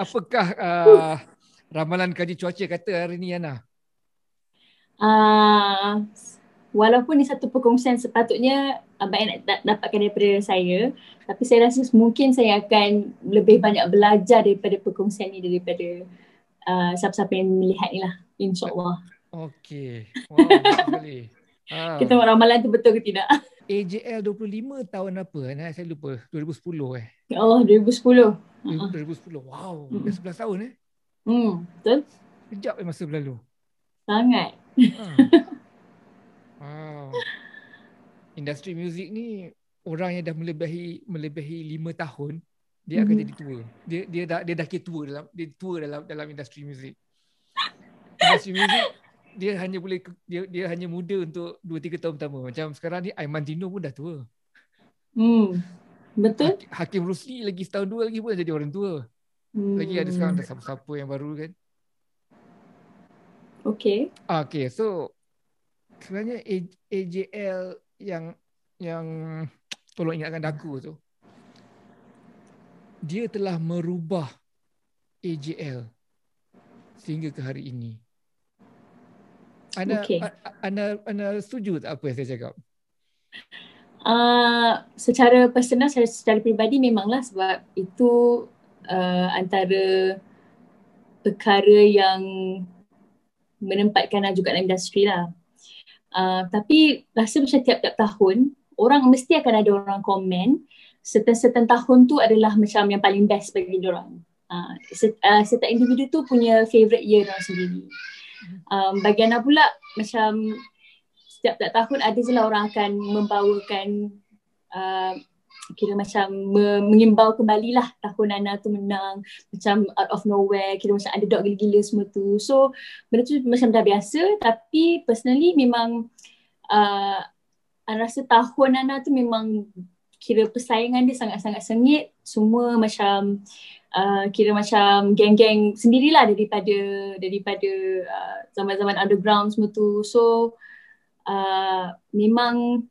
Apakah ramalan kaji cuaca kata hari ni, Ana? Uh, Walaupun ni satu perkongsian sepatutnya Abang nak dapatkan daripada saya, tapi saya rasa mungkin saya akan lebih banyak belajar daripada perkongsian ni daripada siapa-siapa yang melihat ni lah, insyaAllah. Okey. Wow, baik sekali. Kita tengok ramalan tu betul ke tidak. AJL 25 tahun apa? Saya lupa. 2010 Oh, 2010. 2010. Wow, dah 11 tahun Betul? Sekejap masa berlalu. Sangat. Ha. Wow. Industri muzik ni orang yang dah melebihi 5 tahun dia akan jadi tua. Dia dah kira tua dalam industri muzik. Industri muzik dia hanya muda untuk 2-3 tahun pertama. Macam sekarang ni Aiman Dino pun dah tua. Betul? Hakim Rusli lagi setahun dua lagi pun jadi orang tua. Lagi ada sekarang ada siapa-siapa yang baru kan. Okay. Okay, so sebenarnya AJL yang tolong ingatkan aku tu, dia telah merubah AJL sehingga ke hari ini. Anda setuju tak apa yang saya cakap? Secara personal, secara peribadi memanglah, sebab itu antara perkara yang menempatkan juga dalam industri lah. Tapi rasa macam tiap-tiap tahun orang mesti akan ada orang komen certain tahun tu adalah macam yang paling best bagi diorang. Setiap individu tu punya favourite year diorang sendiri. Bagi Ana pula macam setiap tahun ada je lah orang akan membawakan kira macam mengimbau kembali lah tahun Ana tu menang macam out of nowhere, kira macam underdog gila-gila semua tu. So benda tu macam dah biasa, tapi personally memang Ana rasa tahun Ana tu memang kira persaingan dia sangat-sangat sengit. Semua macam kira macam geng-geng sendirilah daripada zaman-zaman underground semua tu. So memang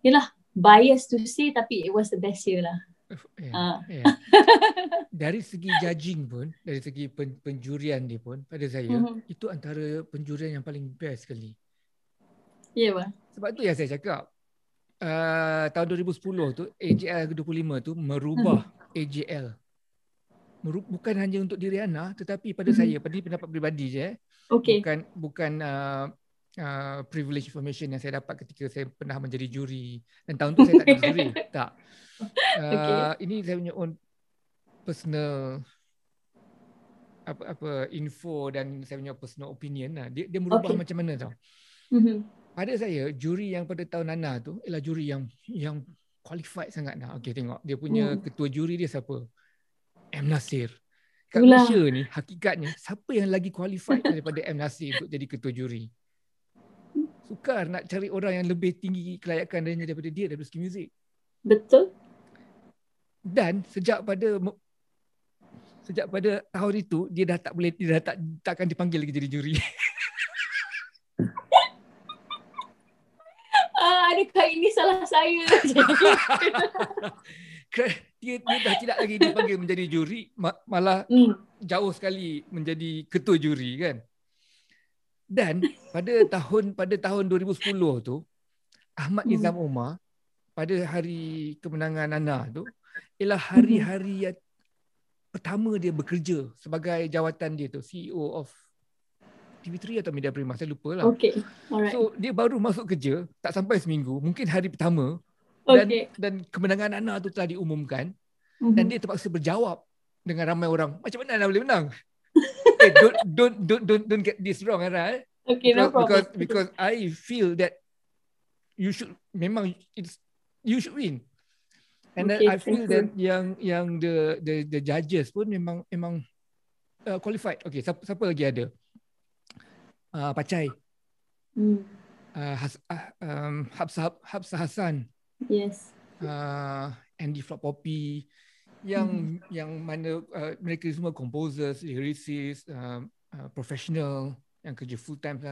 yelah, bias to say, tapi it was the best year lah. Dari segi judging pun, dari segi penjurian dia pun, pada saya itu antara penjurian yang paling best sekali. Ya, bang. Sebab tu yang saya cakap tahun 2010 tu AJL ke-25 tu merubah AJL. Bukan hanya untuk diri Ana, tetapi pada saya, pada pendapat peribadi je. Okay. Bukan privilege information yang saya dapat ketika saya pernah menjadi juri. Dan tahun tu saya tak jadi juri. Tak. Ini saya punya own personal info dan saya punya personal opinion lah. Dia merubah macam mana tau. Pada saya, juri yang pada tahun Ana tu ialah juri yang qualified sangat lah. Okay, tengok. Dia punya ketua juri dia siapa? M. Nasir. Kat Malaysia ni, hakikatnya, siapa yang lagi qualified daripada M. Nasir untuk jadi ketua juri? Sukar nak cari orang yang lebih tinggi kelayakan daripada dia daripada segi muzik. Betul. Dan sejak pada tahun itu, dia dah takkan dipanggil lagi jadi juri. Adakah ini salah saya? Dia dah tidak lagi dipanggil menjadi juri, malah jauh sekali menjadi ketua juri kan. Dan pada tahun 2010 tu, Ahmad Nizam Omar pada hari kemenangan Ana tu ialah hari-hari pertama dia bekerja sebagai jawatan dia tu, CEO of TV3 atau Media Prima, saya lupa lah. Okay. Alright. So dia baru masuk kerja, tak sampai seminggu, mungkin hari pertama, dan kemenangan Ana tu telah diumumkan, dan dia terpaksa berjawab dengan ramai orang, macam mana Ana boleh menang? Don't get this wrong, Ana. Okay, no problem. Because I feel that you should win. And then I feel that yang the judges pun memang qualified. Okay, siapa lagi ada? Pacai. Hafsah Hassan. Yes. Andy Flop Poppy, yang mana mereka semua composers, lyricists, professional yang kerja full time.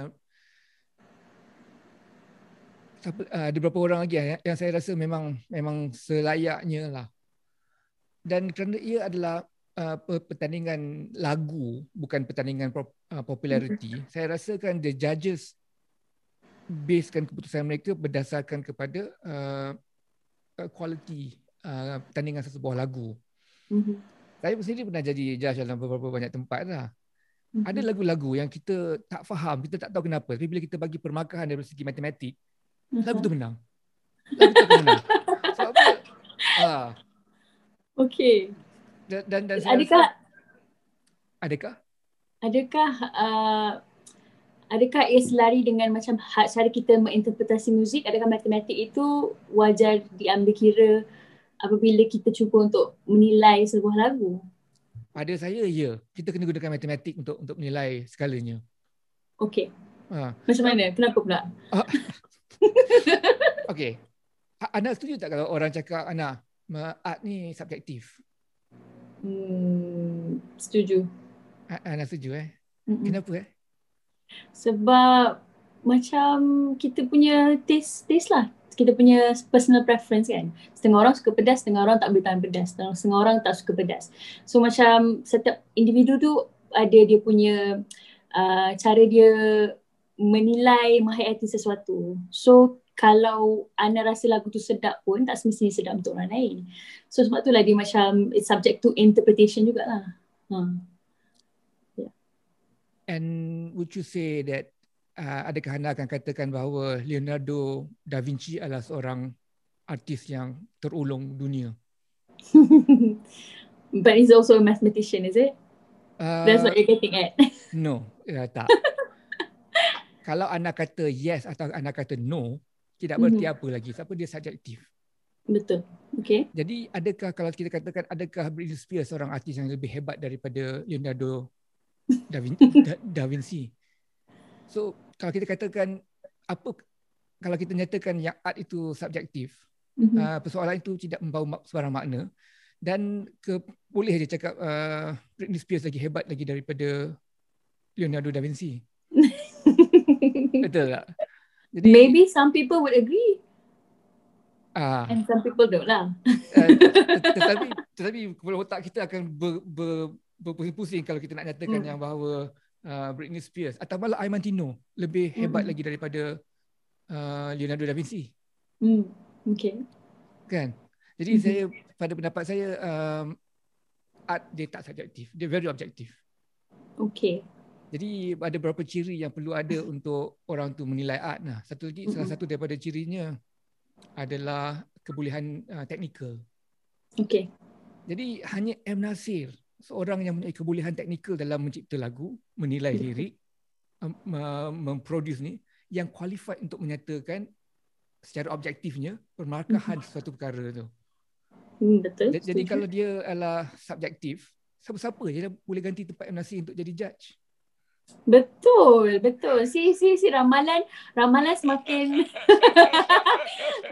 Ada beberapa orang lagi yang saya rasa memang selayaknya lah. Dan kerana ia adalah pertandingan lagu, bukan pertandingan popularity, saya rasakan the judges basekan keputusan mereka berdasarkan kepada quality pertandingan sesebuah lagu. Saya sendiri pernah jadi judge dalam beberapa banyak tempat lah. Ada lagu-lagu yang kita tak faham, kita tak tahu kenapa, tapi bila kita bagi permarkahan dari segi matematik, lagu tu menang. Lagu tu akan menang. Sebab apa? Okay. Dan saya rasa, adakah ia selari dengan macam cara kita menginterpretasi muzik? Adakah matematik itu wajar diambil kira apabila kita cuba untuk menilai sebuah lagu? Pada saya, ya. Kita kena gunakan matematik untuk menilai segalanya. Okay. Macam mana? Kenapa pula? Okay. Ana setuju tak kalau orang cakap, Ana, art ni subjektif? Setuju. Ana setuju Kenapa Sebab macam kita punya taste lah. Kita punya personal preference kan. Setengah orang suka pedas, setengah orang tak boleh tahan pedas. Setengah orang tak suka pedas. So macam setiap individu tu ada dia punya cara dia menilai menghayati sesuatu. So kalau Ana rasa lagu tu sedap pun tak semestinya sedap untuk orang lain. So sebab itulah dia macam it's subject to interpretation jugalah. And would you say that adakah anda akan katakan bahawa Leonardo da Vinci adalah seorang artis yang terulung dunia? But he's also a mathematician, is it? That's what you're getting at. No, tak. Kalau anda kata yes atau anda kata no, tidak berarti apa lagi. Sebab dia subjektif. Betul. Okay. Jadi adakah kalau kita katakan adakah Britney Spears seorang artis yang lebih hebat daripada Leonardo da Vinci? So kalau kita katakan apa, kalau kita nyatakan yang art itu subjektif, persoalan itu tidak membawa sebarang makna, dan boleh je cakap Britney Spears lagi hebat lagi daripada Leonardo da Vinci. Betul tak? Jadi, maybe some people would agree. And some people don't lah. Tetapi kepala otak kita akan berpusing-pusing kalau kita nak nyatakan yang bahawa Britney Spears atau malah Armantino lebih hebat lagi daripada Leonardo da Vinci. Okay. Kan? Jadi saya, pada pendapat saya, art dia tak subjektif, dia very objektif. Okay. Jadi ada beberapa ciri yang perlu ada untuk orang tu menilai art. Nah, salah satu daripada cirinya adalah kebolehan teknikal. Okay. Jadi hanya M. Nasir, seorang yang mempunyai kebolehan teknikal dalam mencipta lagu, menilai lirik, memproduce ni, yang qualified untuk menyatakan secara objektifnya permarkahan sesuatu perkara tu. Betul. Jadi kalau dia adalah subjektif, siapa-siapa je boleh ganti tempat M. Nasir untuk jadi judge. Betul. Si ramalan semakin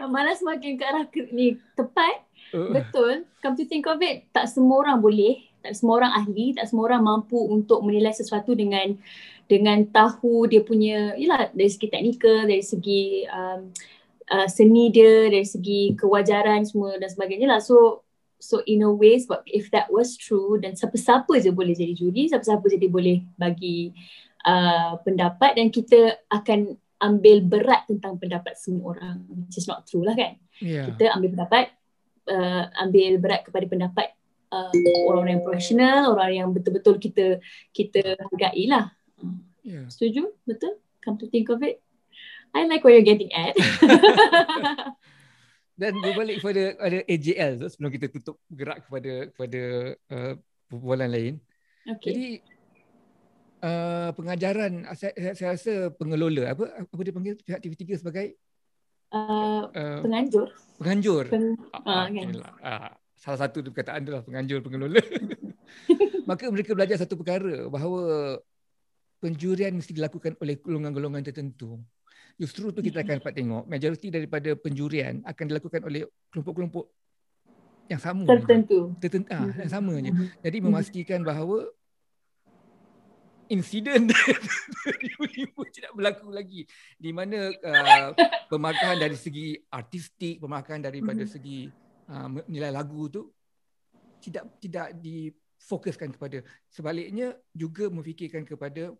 ramalan semakin ke arah ni tepat. Betul. Come to think of it, tak semua orang boleh, tak semua orang ahli, tak semua orang mampu untuk menilai sesuatu dengan tahu dia punya, yalah, dari segi teknikal, dari segi seni dia, dari segi kewajaran semua dan sebagainya lah. So in a way, sebab if that was true, dan siapa-siapa je boleh jadi juri, siapa-siapa je dia boleh bagi pendapat, dan kita akan ambil berat tentang pendapat semua orang, which is not true lah kan. Kita ambil pendapat, ambil berat kepada pendapat orang-orang yang profesional, orang yang betul-betul kita hargai lah. Setuju? Betul? Come to think of it, I like where you're getting at. Dan berbalik kepada AJL tu, sebelum kita tutup gerak kepada perbualan lain. Okay. Jadi pengajaran, saya rasa pengelola, apa dia panggil pihak TV3 sebagai penganjur. Salah satu perkataan itulah penganjur, pengelola. Maka mereka belajar satu perkara, bahawa penjurian mesti dilakukan oleh golongan-golongan tertentu. Justru tu kita akan dapat tengok majoriti daripada penjurian akan dilakukan oleh kelompok-kelompok yang sama tertentu. Yang sama je. Jadi memastikan bahawa insiden 2005 tidak berlaku lagi, di mana pemarkahan dari segi artistik, pemarkahan daripada segi nilai lagu tu tidak fokuskan kepada. Sebaliknya juga memfikirkan kepada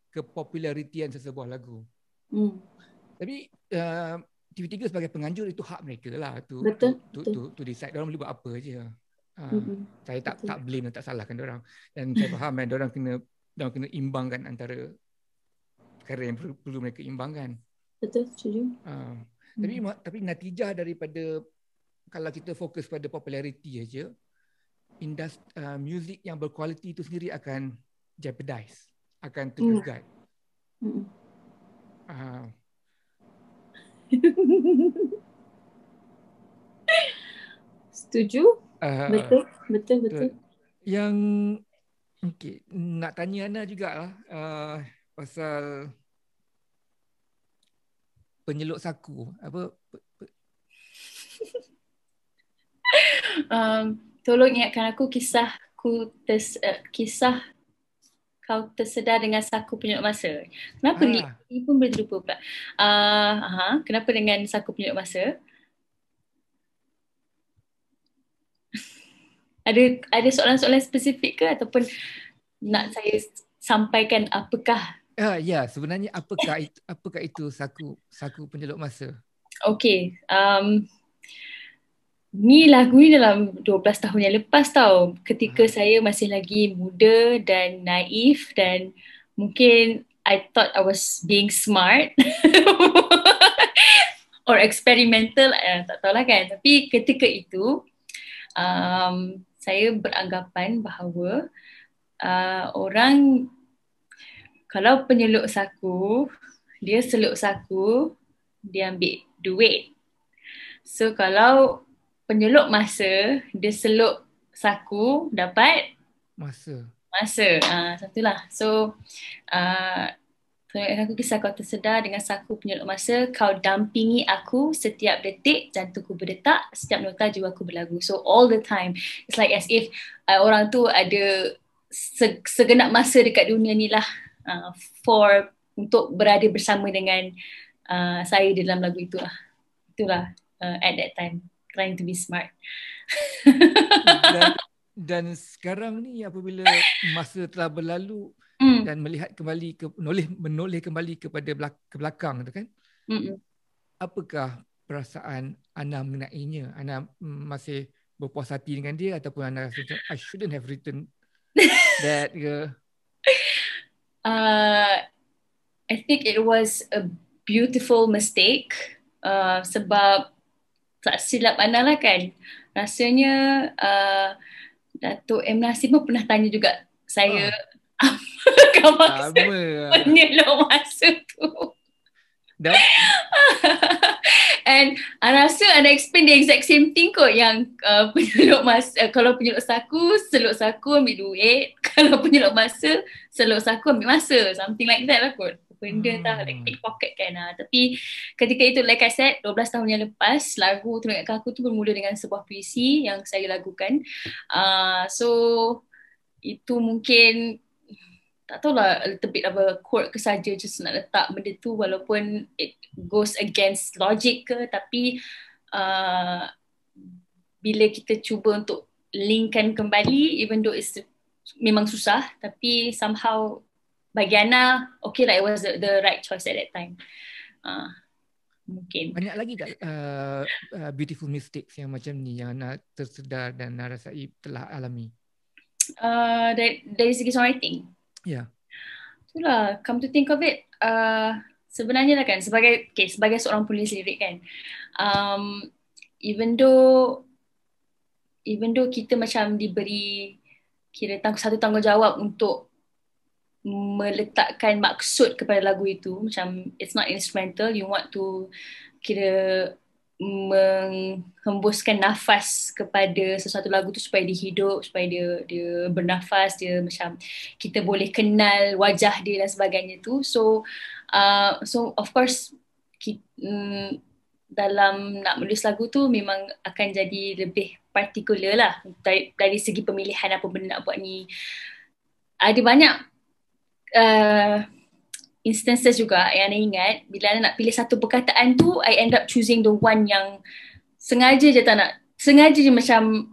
kepopularitian sesebuah lagu. Tapi TV3 sebagai penganjur itu hak mereka lah to decide orang boleh buat apa je. Saya tak blame dan tak salahkan orang. Dan saya faham kan orang kena imbangkan antara perkara yang perlu mereka imbangkan. Betul, setuju. Tapi natijah daripada kalau kita fokus pada populariti aja, muzik yang berkualiti itu sendiri akan jeopardize, akan tergugat. Setuju? Betul. Yang nak tanya Ana jugalah pasal penyeluk saku. Tolong ingatkan aku kisah kau tersedar dengan saku penyeluk masa. Kenapa ni pun boleh terlupa pula. Kenapa dengan saku penyeluk masa? Ada soalan-soalan spesifik ke ataupun nak saya sampaikan apakah? Sebenarnya apakah itu saku penyeluk masa? Okey. Ni lagu ni dalam 12 tahun yang lepas tau. Ketika saya masih lagi muda dan naif dan mungkin I thought I was being smart or experimental, tak tahulah kan. Tapi ketika itu saya beranggapan bahawa orang kalau penyeluk saku, dia seluk saku, dia ambil duit. So kalau penyeluk masa, dia seluk saku, dapat masa. Satulah. So aku kisah kau tersedar dengan saku penyeluk masa, kau dampingi aku setiap detik, jantungku berdetak, setiap nota jiwaku berlagu. So all the time, it's like as if orang tu ada segenap masa dekat dunia ni lah untuk berada bersama dengan saya dalam lagu itulah. Itulah at that time, trying to be smart. Dan sekarang ni apabila masa telah berlalu dan melihat kembali menoleh kembali kepada ke belakang tu kan, apakah perasaan Ana mengenainya? Ana masih berpuas hati dengan dia ataupun Ana rasa I shouldn't have written that ke? I think it was a beautiful mistake sebab tak silap Ana lah kan, rasanya Datuk M. Nasir pun pernah tanya juga saya apa maksud penyeluk masa tu. And I rasa Ana explain the exact same thing kot, yang penyeluk masa, kalau penyeluk saku, seluk saku ambil duit, kalau penyeluk masa, seluk saku ambil masa, something like that lah kot. Benda like pickpocket kan. Tapi ketika itu, like I said, 12 tahun yang lepas, lagu Tolong Ingatkan Aku tu bermula dengan sebuah puisi yang saya lagukan. So itu mungkin tak tahulah, a little bit of a quirk ke saja, just nak letak benda tu walaupun it goes against logic ke, tapi bila kita cuba untuk linkkan kembali, even though it's memang susah, tapi somehow bagi Ana, okay lah, it was the right choice at that time. Mungkin. Banyak lagi tak beautiful mistakes yang macam ni yang Ana tersedar dan Ana rasai telah alami? Dari segi songwriting? Ya. Itulah, come to think of it, sebenarnya lah kan, sebagai seorang penulis lirik kan, even though kita macam diberi satu tanggungjawab untuk meletakkan maksud kepada lagu itu, macam it's not instrumental, you want to menghembuskan nafas kepada sesuatu lagu tu supaya dia hidup, supaya dia bernafas, dia macam kita boleh kenal wajah dia dan sebagainya tu. So of course dalam nak menulis lagu tu memang akan jadi lebih partikular lah dari segi pemilihan apa benda nak buat ni. Ada banyak instances juga yang Ana ingat, bila Ana nak pilih satu perkataan tu, I end up choosing the one yang sengaja je macam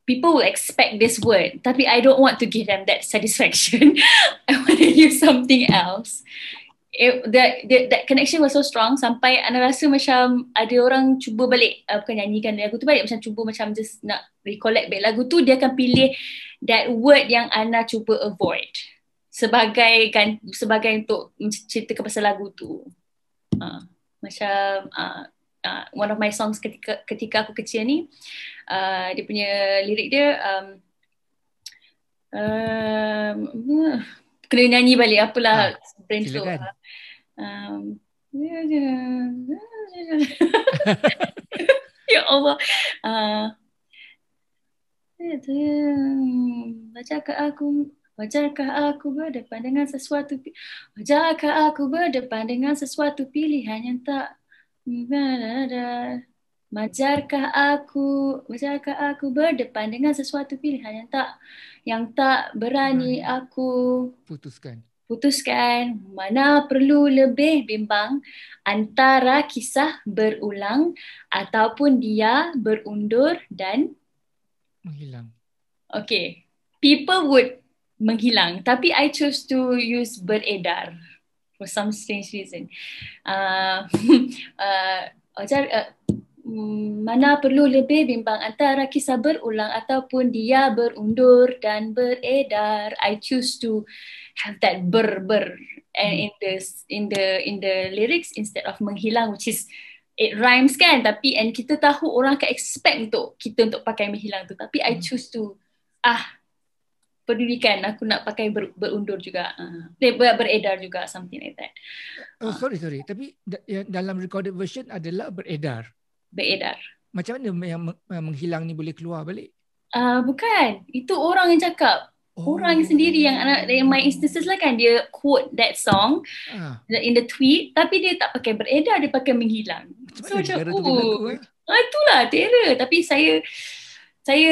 people will expect this word, tapi I don't want to give them that satisfaction. I want to use something else. That connection was so strong sampai Ana rasa macam ada orang cuba balik bukan nyanyikan lagu tu balik, macam cuba macam just nak recollect balik lagu tu, dia akan pilih that word yang Ana cuba avoid sebagai untuk ceritakan pasal lagu tu. Macam one of my songs ketika aku kecil ni, dia punya lirik dia kena nyanyi balik apalah brainstorm. Ya Allah. Wajarkah aku berdepan dengan sesuatu pilihan yang tak Wajarkah aku berdepan dengan sesuatu pilihan yang tak berani aku putuskan. Mana perlu lebih bimbang antara kisah berulang ataupun dia berundur dan menghilang. Okay, people would menghilang, tapi I choose to use beredar for some strange reason. Mana perlu lebih bimbang antara kisah berulang ataupun dia berundur dan beredar. I choose to have that ber and in the lyrics instead of menghilang, which is it rhymes kan, tapi and kita tahu orang akan expect untuk kita untuk pakai menghilang tu, tapi I choose to pedulikan, aku nak pakai berundur juga, beredar juga, something like that. Sorry. Tapi dalam recorded version adalah beredar. Macam mana yang menghilang ni boleh keluar balik? Bukan. Itu orang yang cakap. Orang sendiri yang my instances lah kan, dia quote that song in the tweet, tapi dia tak pakai beredar, dia pakai menghilang. So macam, itulah terror. Tapi saya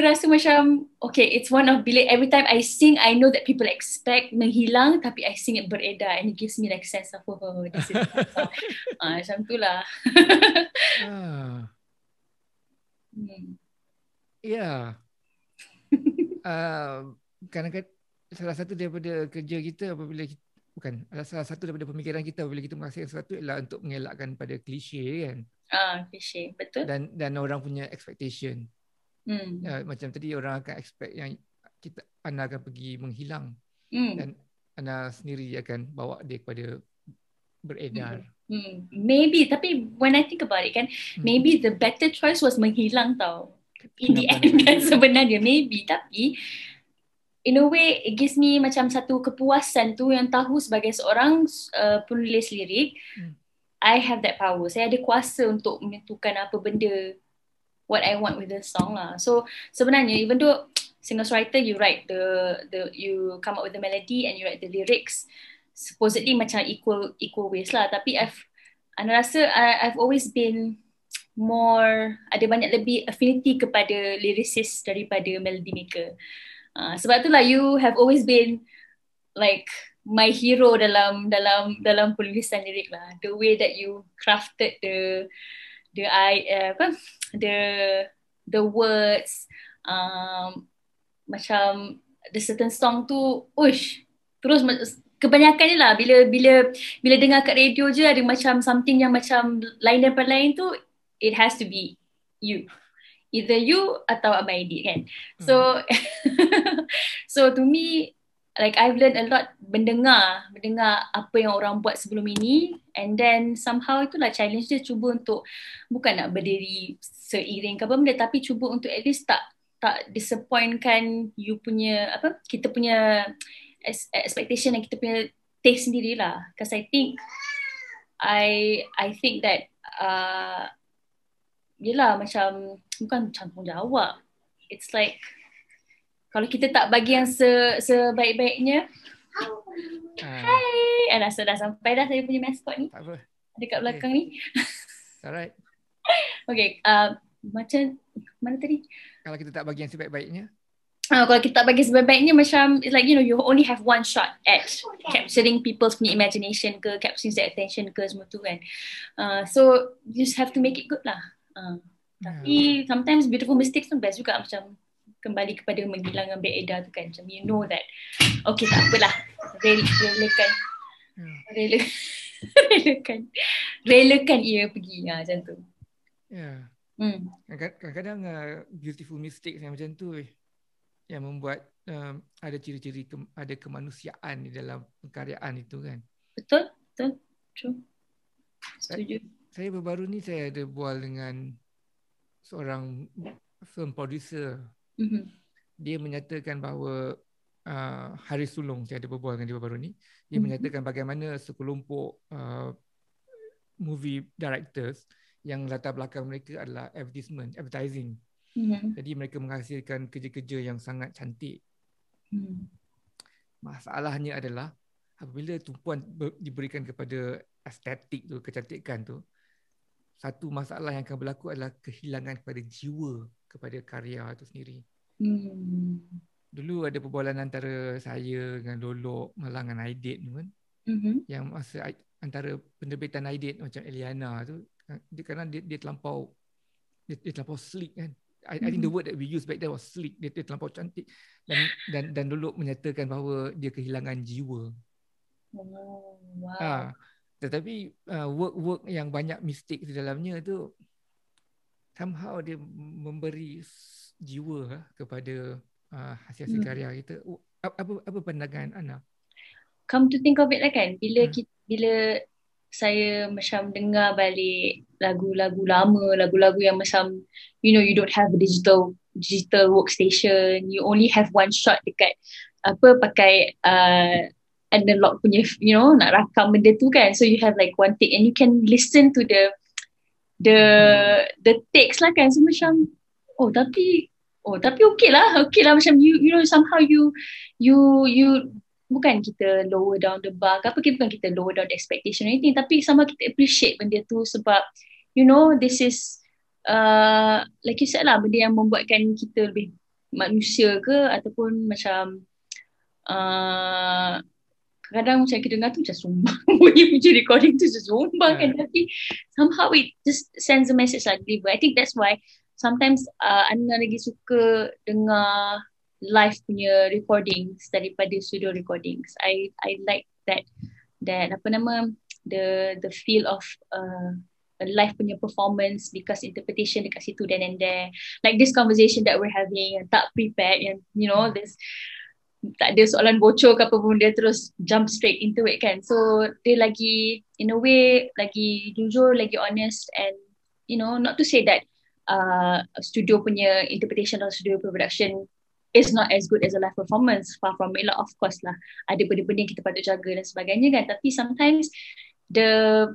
rasa macam, okay, it's one of bila every time I sing, I know that people expect menghilang, tapi I sing it beredar and it gives me like sense of, this is macam tu lah. Ya. Kadang-kadang salah satu daripada kerja kita apabila salah satu daripada pemikiran kita apabila kita menghasilkan sesuatu ialah untuk mengelakkan pada klise kan. Klise, betul. Dan orang punya expectation. Macam tadi orang akan expect yang Ana akan pergi menghilang dan Ana sendiri akan bawa dia kepada beredar. Maybe, tapi when I think about it kan, maybe the better choice was menghilang tau. In the end kan sebenarnya maybe, tapi in a way it gives me macam satu kepuasan tu yang tahu sebagai seorang penulis lirik, I have that power. Saya ada kuasa untuk menentukan apa benda, what I want with the song lah. So sebenarnya even though singer-songwriter, you write you come up with the melody and you write the lyrics supposedly macam equal ways lah, tapi Ana rasa I've always been more, ada banyak lebih affinity kepada lyricist daripada melody maker. Sebab itulah you have always been like my hero dalam penulisan lirik lah. The way that you crafted the words, macam the certain song tu, terus kebanyakan je lah bila dengar kat radio je ada macam something yang macam lain daripada lain tu, it has to be you, either you atau Abang Edi kan. So to me, like I've learned a lot mendengar apa yang orang buat sebelum ini, and then somehow itulah challenge dia, cuba untuk bukan nak berdiri seiring ke apa benda, tapi cuba untuk at least tak disappointkan you punya kita punya expectation dan kita punya taste sendirilah. Because I think that yelah macam bukan tanggungjawab, it's like kalau kita tak bagi yang sebaik-baiknya. Hai, dah sampai dah saya punya mascot ni. Tak apa. Dekat belakang ni. Alright. Okay, macam mana tadi? Kalau kita tak bagi yang sebaik-baiknya. Kalau kita tak bagi sebaik-baiknya, macam it's like, you know, you only have one shot at capturing people's punya imagination ke, capturing their attention ke, semua tu kan. So you just have to make it good lah. Tapi sometimes beautiful mistakes tu best juga, macam kembali kepada menghilangkan bad edar tu kan. Macam you know that okay tak apalah, relakan relakan ia pergi macam tu. Ya. Kadang-kadang beautiful mistakes yang macam tu yang membuat ada ciri-ciri ada kemanusiaan di dalam pengkaryaan itu kan. Betul. True. Setuju. Saya baru-baru ni saya ada bual dengan seorang film producer. Dia menyatakan bahawa Haris Sulong, saya ada berbual dengan dia baru ni. Dia menyatakan bagaimana sekelompok movie directors yang latar belakang mereka adalah advertising. Jadi mereka menghasilkan kerja-kerja yang sangat cantik. Masalahnya adalah apabila tumpuan diberikan kepada estetik tu, kecantikan tu, satu masalah yang akan berlaku adalah kehilangan kepada jiwa kepada karya itu sendiri. Dulu ada perbualan antara saya dengan Lolok, Malang dengan Aidit tu kan. Yang masa antara penerbitan Aidit macam Eliana tu, dia terlampau sleek kan. I think the word that we use back then was sleek. Dia terlampau cantik dan Lolok menyatakan bahawa dia kehilangan jiwa. Wow. Tetapi work yang banyak mistik di dalamnya tu somehow dia memberi jiwa kepada hasil karya kita. Apa pandangan Ana? Come to think of it lah kan, bila saya macam dengar balik lagu-lagu lama, lagu-lagu yang macam you don't have a digital workstation, you only have one shot dekat pakai analog punya nak rakam benda tu kan, so you have like one take and you can listen to the takes lah kan, so macam tapi okay lah macam you somehow you bukan kita lower down the bar ke apa, bukan kita lower down the expectation or anything, tapi sama kita appreciate benda tu sebab this is like you said lah, benda yang membuatkan kita lebih manusia ke, ataupun macam kadang macam kita dengar tu macam sumbang punya recording tu macam sumbang kan, tapi somehow it just sends a message lah, deliver. I think that's why sometimes Ana lagi suka dengar live punya recordings daripada studio recordings. I like that the feel of a live punya performance, because interpretation dekat situ then and there, like this conversation that we're having, tak prepared, and this tak ada soalan bocor ke apa pun, dia terus jump straight into it kan, so dia lagi in a way lagi jujur, lagi honest, and not to say that studio punya interpretation atau studio production is not as good as a live performance, far from it lah, of course lah, ada benda-benda yang kita patut jaga dan sebagainya kan, tapi sometimes the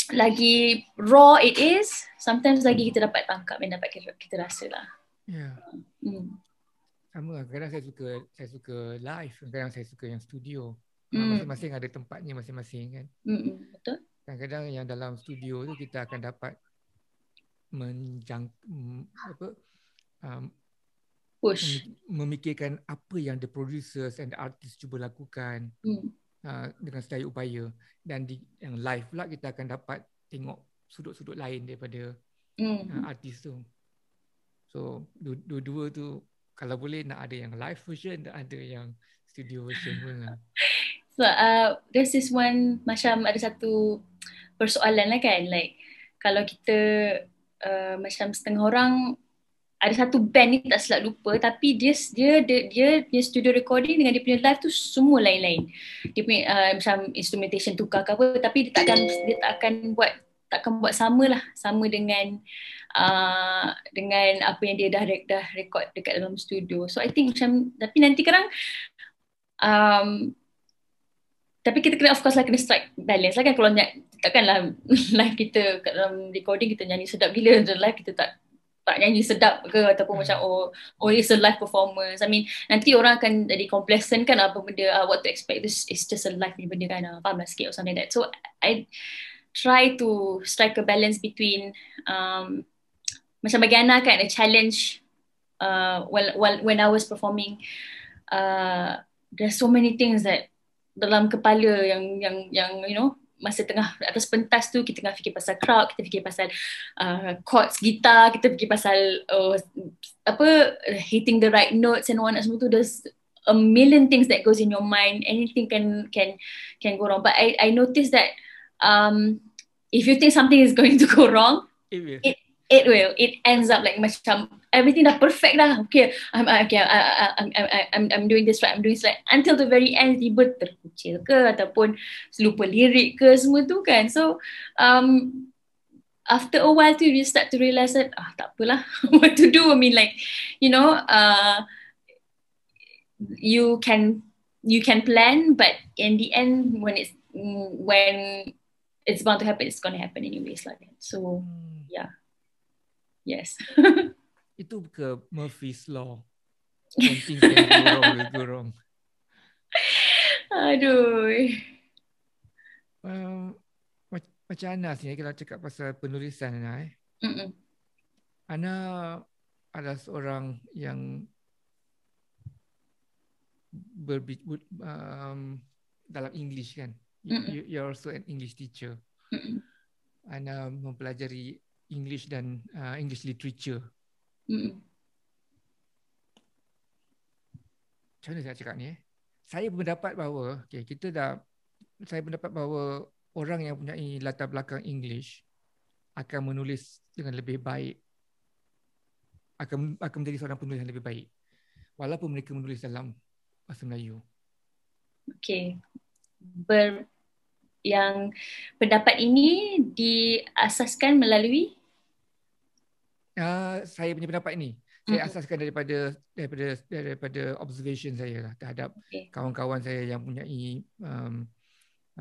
lagi raw it is, sometimes lagi kita dapat tangkap dan dapat kita rasa lah. Sama lah, kadang saya suka live, kadang saya suka yang studio. Masing-masing ada tempatnya masing-masing kan. Betul. Kadang-kadang yang dalam studio tu kita akan dapat memikirkan apa yang the producers and the artists cuba lakukan dengan sedaya upaya, dan yang live pula kita akan dapat tengok sudut-sudut lain daripada artis tu. So dua-dua tu kalau boleh nak ada yang live version, nak ada yang studio version pun lah. So this is one, macam ada satu persoalan lah kan, like kalau kita macam setengah orang, ada satu band ni tak silap lupa, tapi dia studio recording dengan dia punya live tu semua lain-lain. Dia punya macam instrumentation tukar ke apa, tapi dia tak akan buat sama dengan apa yang dia dah record dekat dalam studio. So I think macam, tapi nanti kadang tapi kita kena, of course lah, kena strike balance lah kan. Kalau takkanlah live kita kat dalam recording kita nyanyi sedap gila, dan live kita tak nyanyi sedap ke, ataupun macam it's a live performance. I mean, nanti orang akan jadi complacent kan, apa benda what to expect, this is just a live ni benda kan, faham lah sikit or something like that. So I try to strike a balance between macam bagi Ana kan, a challenge when I was performing, there's so many things that dalam kepala yang masa tengah atas pentas tu kita tengah fikir pasal crowd, kita fikir pasal chords gitar, kita fikir pasal hitting the right notes and whatnot semua tu. There's a million things that goes in your mind. Anything can go wrong. But I noticed that if you think something is going to go wrong, it will. It ends up like macam everything dah perfect dah. Okay, I'm doing this right. I'm doing this right. Until the very end, tiba terkucil ke ataupun lupa lirik ke semua tu kan. So after a while tu you start to realize that tak apalah what to do. I mean like, you know, you can plan, but in the end when it's bound to happen, it's going to happen anyways like that. So yeah. Yes. Itu ke Murphy's Law? When things can go wrong, will go wrong. Aduh. Macam Ana sini kalau cakap pasal penulisan Ana. Ana adalah seorang yang dalam English kan. You're also an English teacher. Ana mempelajari English dan English literature. Macam mana saya cakap ni? Saya berpendapat bahawa saya berpendapat bahawa orang yang mempunyai latar belakang English akan menulis dengan lebih baik, akan menjadi seorang penulis yang lebih baik walaupun mereka menulis dalam bahasa Melayu. Okey. Yang pendapat ini diasaskan melalui saya punya pendapat ini. Saya asaskan daripada observation saya lah terhadap kawan-kawan saya yang mempunyai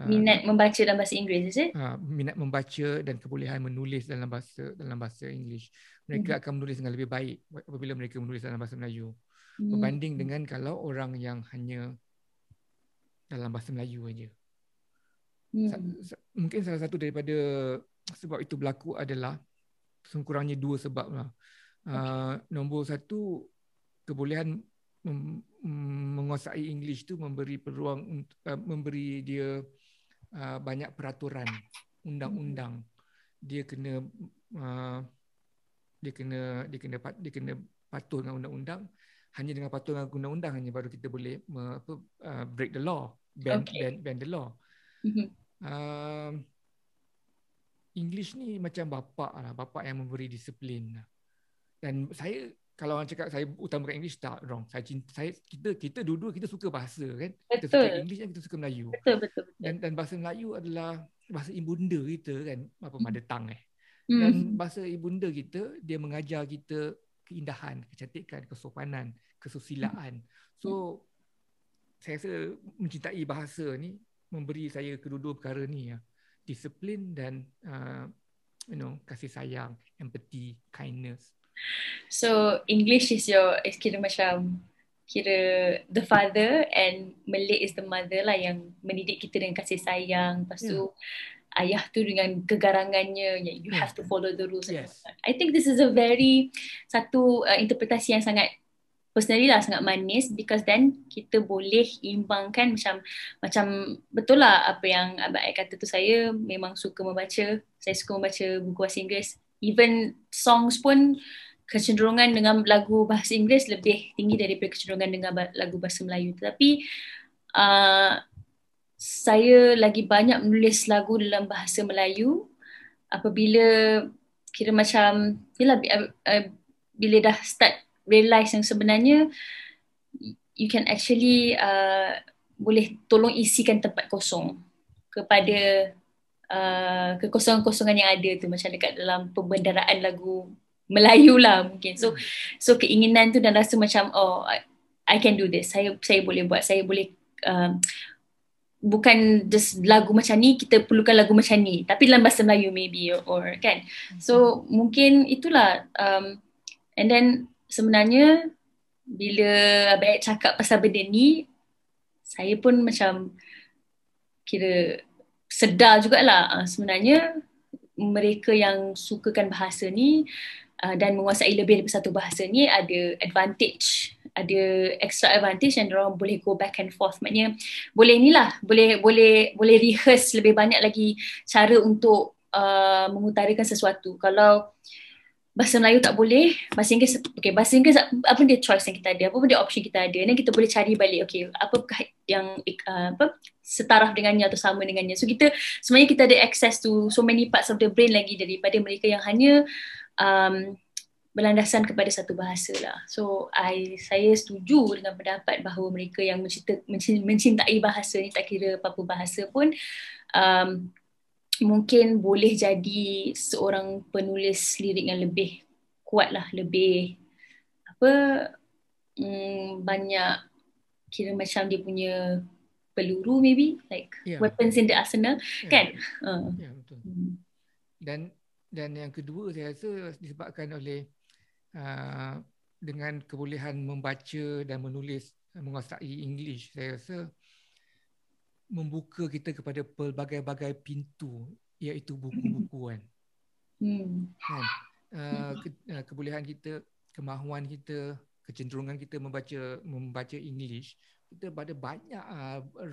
minat membaca dalam bahasa Inggeris, is it? Minat membaca dan kebolehan menulis dalam bahasa English. Mereka akan menulis dengan lebih baik apabila mereka menulis dalam bahasa Melayu berbanding dengan kalau orang yang hanya dalam bahasa Melayu aja. Mungkin salah satu daripada sebab itu berlaku adalah sekurang-kurangnya dua sebab lah. Nombor satu, kebolehan menguasai English tu memberi peluang memberi dia banyak peraturan, undang-undang. Dia kena patuh dengan undang-undang. Hanya dengan patuh dengan undang-undang hanya baru kita boleh break the law, bend the law. English ni macam bapa yang memberi disiplin. Dan saya, kalau orang cakap saya utamakan English, tak, wrong. Kita dua-dua kita suka bahasa kan. Kita suka English dan kita suka Melayu. Betul. Dan bahasa Melayu adalah bahasa ibunda kita kan, mother tongue Dan bahasa ibunda kita, dia mengajar kita keindahan, kecantikan, kesopanan, kesusilaan. So saya rasa mencintai bahasa ni memberi saya kedua-dua perkara ni ya. Disiplin dan kasih sayang, empathy, kindness. So English is kira macam the father and Malay is the mother lah, yang mendidik kita dengan kasih sayang. Lepas tu ayah tu dengan kegarangannya, you have to follow the rules. I think this is a very satu interpretasi yang sangat personally lah sangat manis, because then kita boleh imbangkan macam betul lah apa yang Abang Aik kata tu. Saya memang suka membaca, saya suka membaca buku bahasa Inggeris. Even songs pun kecenderungan dengan lagu bahasa Inggeris lebih tinggi daripada kecenderungan dengan lagu bahasa Melayu. Tetapi saya lagi banyak menulis lagu dalam bahasa Melayu apabila kira macam bila dah start realize yang sebenarnya you can actually boleh tolong isikan tempat kosong kepada kekosongan-kosongan yang ada tu, macam dekat dalam pembendaraan lagu Melayu lah mungkin. So keinginan tu dan rasa macam I can do this, saya boleh buat, saya boleh bukan just lagu macam ni, kita perlukan lagu macam ni tapi dalam bahasa Melayu maybe or kan. So mungkin itulah and then sebenarnya bila Abang cakap pasal benda ni, saya pun macam kira sedar jugalah sebenarnya mereka yang sukakan bahasa ni dan menguasai lebih daripada satu bahasa ni ada advantage ada extra advantage dan orang boleh go back and forth. Maknanya boleh boleh rehearse lebih banyak lagi cara untuk mengutarakan sesuatu. Kalau bahasa Melayu tak boleh, bahasa Inggeris, bahasa Inggeris apa dia choice yang kita ada, apa dia option kita ada, dan kita boleh cari balik, apakah yang setaraf dengannya atau sama dengannya. So sebenarnya kita ada access to so many parts of the brain lagi daripada mereka yang hanya berlandasan kepada satu bahasa lah. So saya setuju dengan pendapat bahawa mereka yang mencintai bahasa ni, tak kira apa-apa bahasa pun, mungkin boleh jadi seorang penulis lirik yang lebih kuat lah, lebih banyak, kira macam dia punya peluru maybe, like weapons in the arsenal, kan? Betul. Dan yang kedua saya rasa disebabkan oleh dengan kebolehan membaca dan menulis, menguasai English, saya rasa membuka kita kepada pelbagai-bagai pintu, iaitu buku-buku kan. Kan? Kebolehan kita, kemahuan kita, kecenderungan kita membaca English, kita pada banyak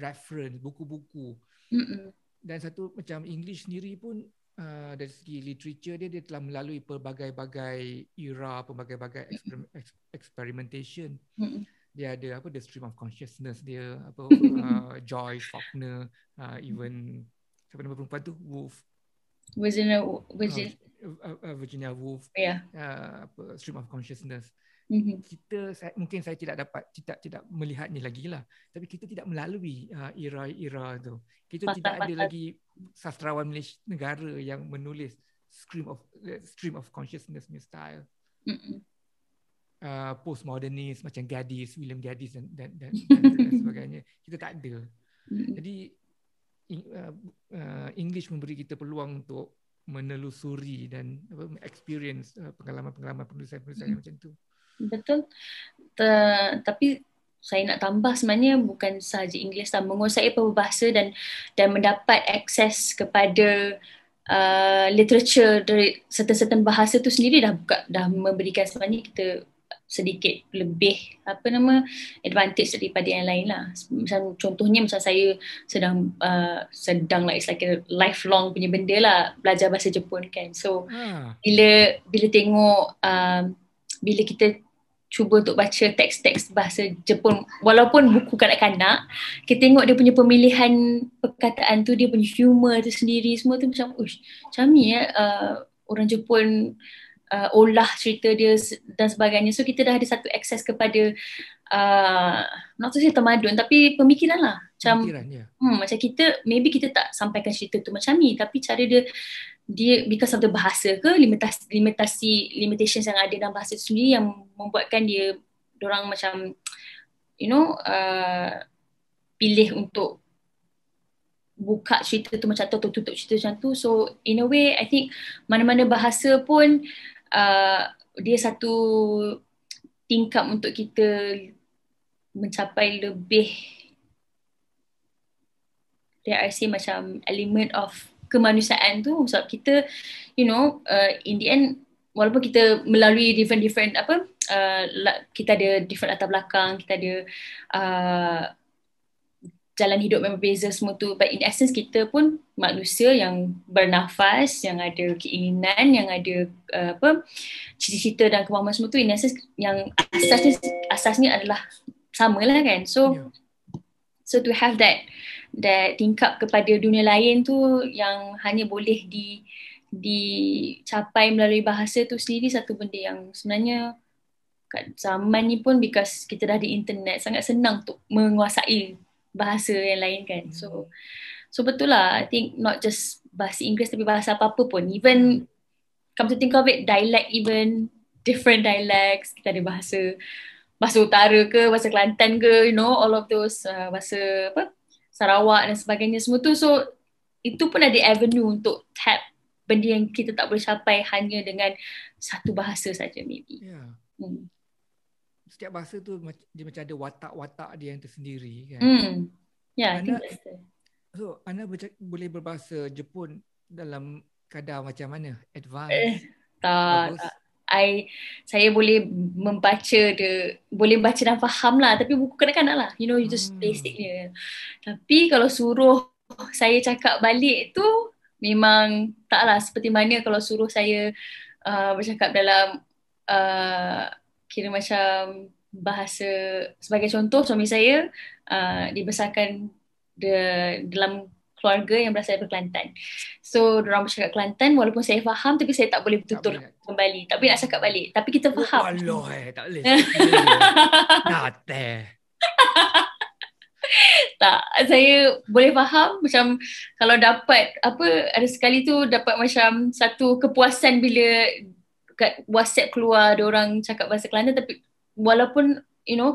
reference buku-buku. Dan satu macam English sendiri pun dari segi literature dia telah melalui pelbagai-bagai era, pelbagai-bagai experimentation. Dia ada the stream of consciousness dia, Joyce, Faulkner, even siapa nama perempuan tu, Woolf, Virginia Woolf, stream of consciousness. Mungkin saya tidak melihatnya lagi lah, tapi kita tidak melalui era-era tu. Kita tidak ada lagi sastrawan Malaysia negara yang menulis stream of consciousness punya style. Postmodernis macam Gaddis, William Gaddis dan sebagainya, kita tak ada. Jadi English memberi kita peluang untuk menelusuri dan experience pengalaman-pengalaman penulisan macam tu. Betul. Tapi saya nak tambah, sebenarnya bukan sahaja English, menguasai peribahasa dan mendapat akses kepada literature dari certain bahasa tu sendiri dah memberikan sebenarnya kita sedikit lebih advantage daripada yang lain lah. Macam contohnya macam saya sedang lah, it's like a lifelong punya benda lah, belajar bahasa Jepun kan. So bila tengok bila kita cuba untuk baca teks-teks bahasa Jepun, walaupun buku kanak-kanak, kita tengok dia punya pemilihan perkataan tu, dia punya humor tu sendiri, semua tu macam macam ni orang Jepun olah cerita dia dan sebagainya. So kita dah ada satu akses kepada not to say tamadun, tapi pemikiran lah. Macam kita, maybe kita tak sampaikan cerita tu macam ni, tapi cara dia because of the bahasa ke, limitations yang ada dalam bahasa tu sendiri yang membuatkan diorang macam pilih untuk buka cerita tu macam tu atau tutup cerita macam tu. So in a way, I think mana-mana bahasa pun dia satu tingkap untuk kita mencapai lebih, dare I say, macam element of kemanusiaan tu. Sebab kita in the end, walaupun kita melalui different kita ada different latar belakang, kita ada jalan hidup yang berbeza semua tu, but in essence kita pun manusia yang bernafas, yang ada keinginan, yang ada cita-cita dan kemahuan semua tu, in essence yang asasnya adalah sama lah kan. So to have that tingkap kepada dunia lain tu yang hanya boleh dicapai melalui bahasa tu sendiri, satu benda yang sebenarnya kat zaman ni pun, because kita dah di internet, sangat senang untuk menguasai bahasa yang lain kan. So betul lah, I think not just bahasa Inggeris tapi bahasa apa-apa pun, even come to think of it, dialect, even different dialects, kita ada bahasa utara ke, bahasa Kelantan ke, all of those, bahasa Sarawak dan sebagainya semua tu. So itu pun ada avenue untuk tap benda yang kita tak boleh capai hanya dengan satu bahasa saja maybe. Setiap bahasa tu dia macam ada watak-watak dia yang tersendiri kan. I think that's it. So Ana boleh berbahasa Jepun dalam kadar macam mana? Advance? Tak. saya boleh membaca boleh baca dan faham lah, tapi buku kanak-kanak lah, you know, you just basic je. Tapi kalau suruh saya cakap balik tu memang taklah seperti mana kalau suruh saya bercakap dalam kira macam bahasa, sebagai contoh suami saya dibesarkan dalam keluarga yang berasal dari Kelantan. So, diorang bercakap Kelantan walaupun saya faham tapi saya tak boleh bertutur kembali. Tak boleh nak cakap balik. Tapi kita faham. Allah, tak boleh. Nak tak, saya boleh faham macam kalau dapat ada sekali tu dapat macam satu kepuasan bila kat WhatsApp keluar ada orang cakap bahasa Kelantan, tapi walaupun you know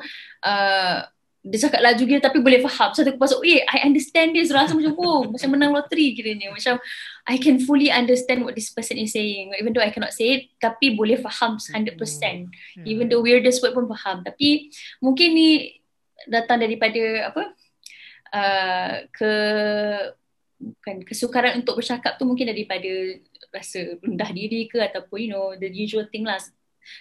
dia cakap laju gila tapi boleh faham. So aku pasal, I understand this, rasa macam macam menang loteri kiranya. Macam I can fully understand what this person is saying. Even though I cannot say it, tapi boleh faham 100%. Even the weirdest word pun faham. Tapi mungkin ni datang daripada kesukaran untuk bercakap tu, mungkin daripada rasa rendah diri ke, ataupun you know the usual thing lah.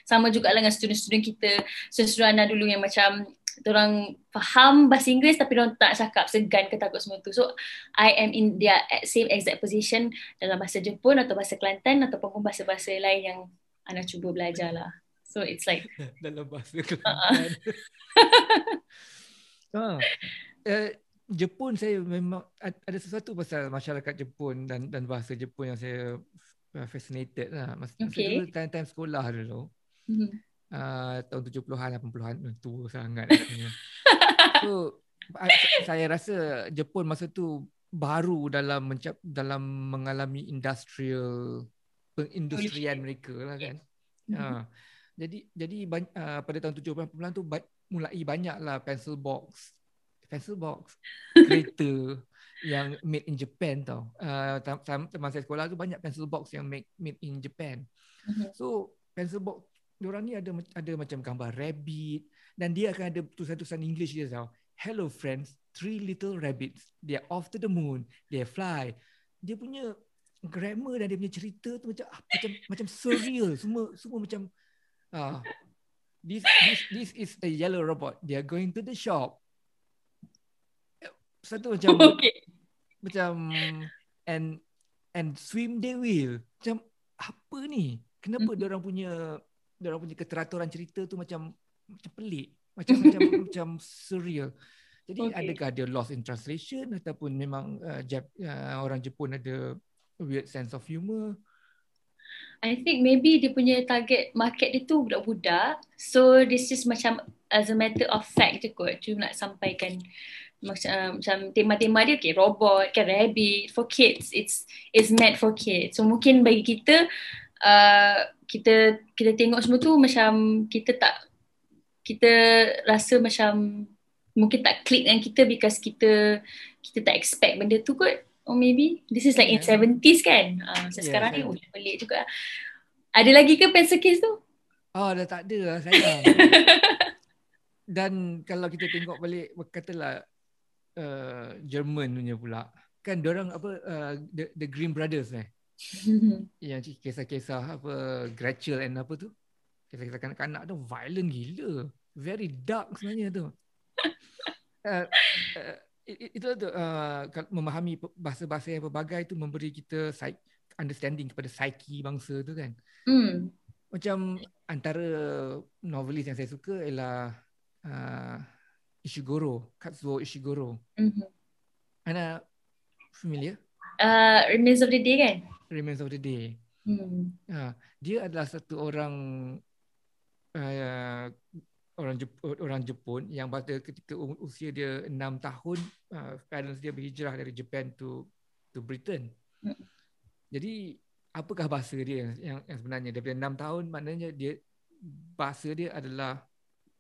Sama juga dengan student-student kita, student-student Ana dulu yang macam orang faham bahasa Inggeris tapi orang tak cakap, segan ke takut semua tu. So I am in their same exact position dalam bahasa Jepun atau bahasa Kelantan ataupun bahasa-bahasa lain yang Ana cuba belajar lah. So it's like dalam bahasa Kelantan. Jepun, saya memang ada sesuatu pasal masyarakat Jepun dan bahasa Jepun yang saya fascinated lah. Masa dulu time sekolah dulu. Tahun 70-an 80-an tua sangat. So saya rasa Jepun masa tu baru dalam mengalami perindustrian mereka lah kan. Jadi pada tahun 70-an 80-an tu mulai banyaklah pencil box kereta yang made in Japan tau. Teman saya sekolah tu banyak pencil box yang made in Japan. So pencil box diorang ni ada macam gambar rabbit, dan dia akan ada tulisan-tulisan English dia tau. Hello friends, 3 little rabbits. They are off to the moon. They fly. Dia punya grammar dan dia punya cerita tu macam surreal. Semua macam this is a yellow robot. They are going to the shop. Satu macam macam and swim they will. Macam apa ni? Kenapa diorang punya keteraturan cerita tu macam pelik, macam surreal. Jadi adakah dia lost in translation ataupun memang orang Jepun ada weird sense of humor? I think maybe dia punya target market dia tu budak-budak. So this is macam as a matter of fact je kot. Cuma nak sampaikan macam tema-tema dia robot, rabbit, for kids. It's meant for kids. So mungkin bagi kita kita tengok semua tu macam kita rasa macam mungkin tak klik dengan kita because kita tak expect benda tu kot. Or maybe this is like in 70s kan. Sekarang ni pelik juga. Ada lagi ke pencil case tu? Dah tak ada lah sayang. Dan kalau kita tengok balik, katalah Jerman punya pula, kan diorang the Grimm Brothers yang kisah-kisah Gretchen and apa tu, kisah-kisah kanak-kanak tu violent gila, very dark sebenarnya tu. Itu tu memahami bahasa-bahasa yang berbagai tu memberi kita understanding kepada psyche bangsa tu kan. Macam antara novelis yang saya suka ialah Kazuo Ishiguro. Ana familiar? Remains of the Day kan? Remains of the Day. Dia adalah satu orang Jepun yang pada ketika usia dia 6 tahun parents dia berhijrah dari Japan to Britain. Jadi apakah bahasa dia yang sebenarnya daripada 6 tahun, maknanya bahasa dia adalah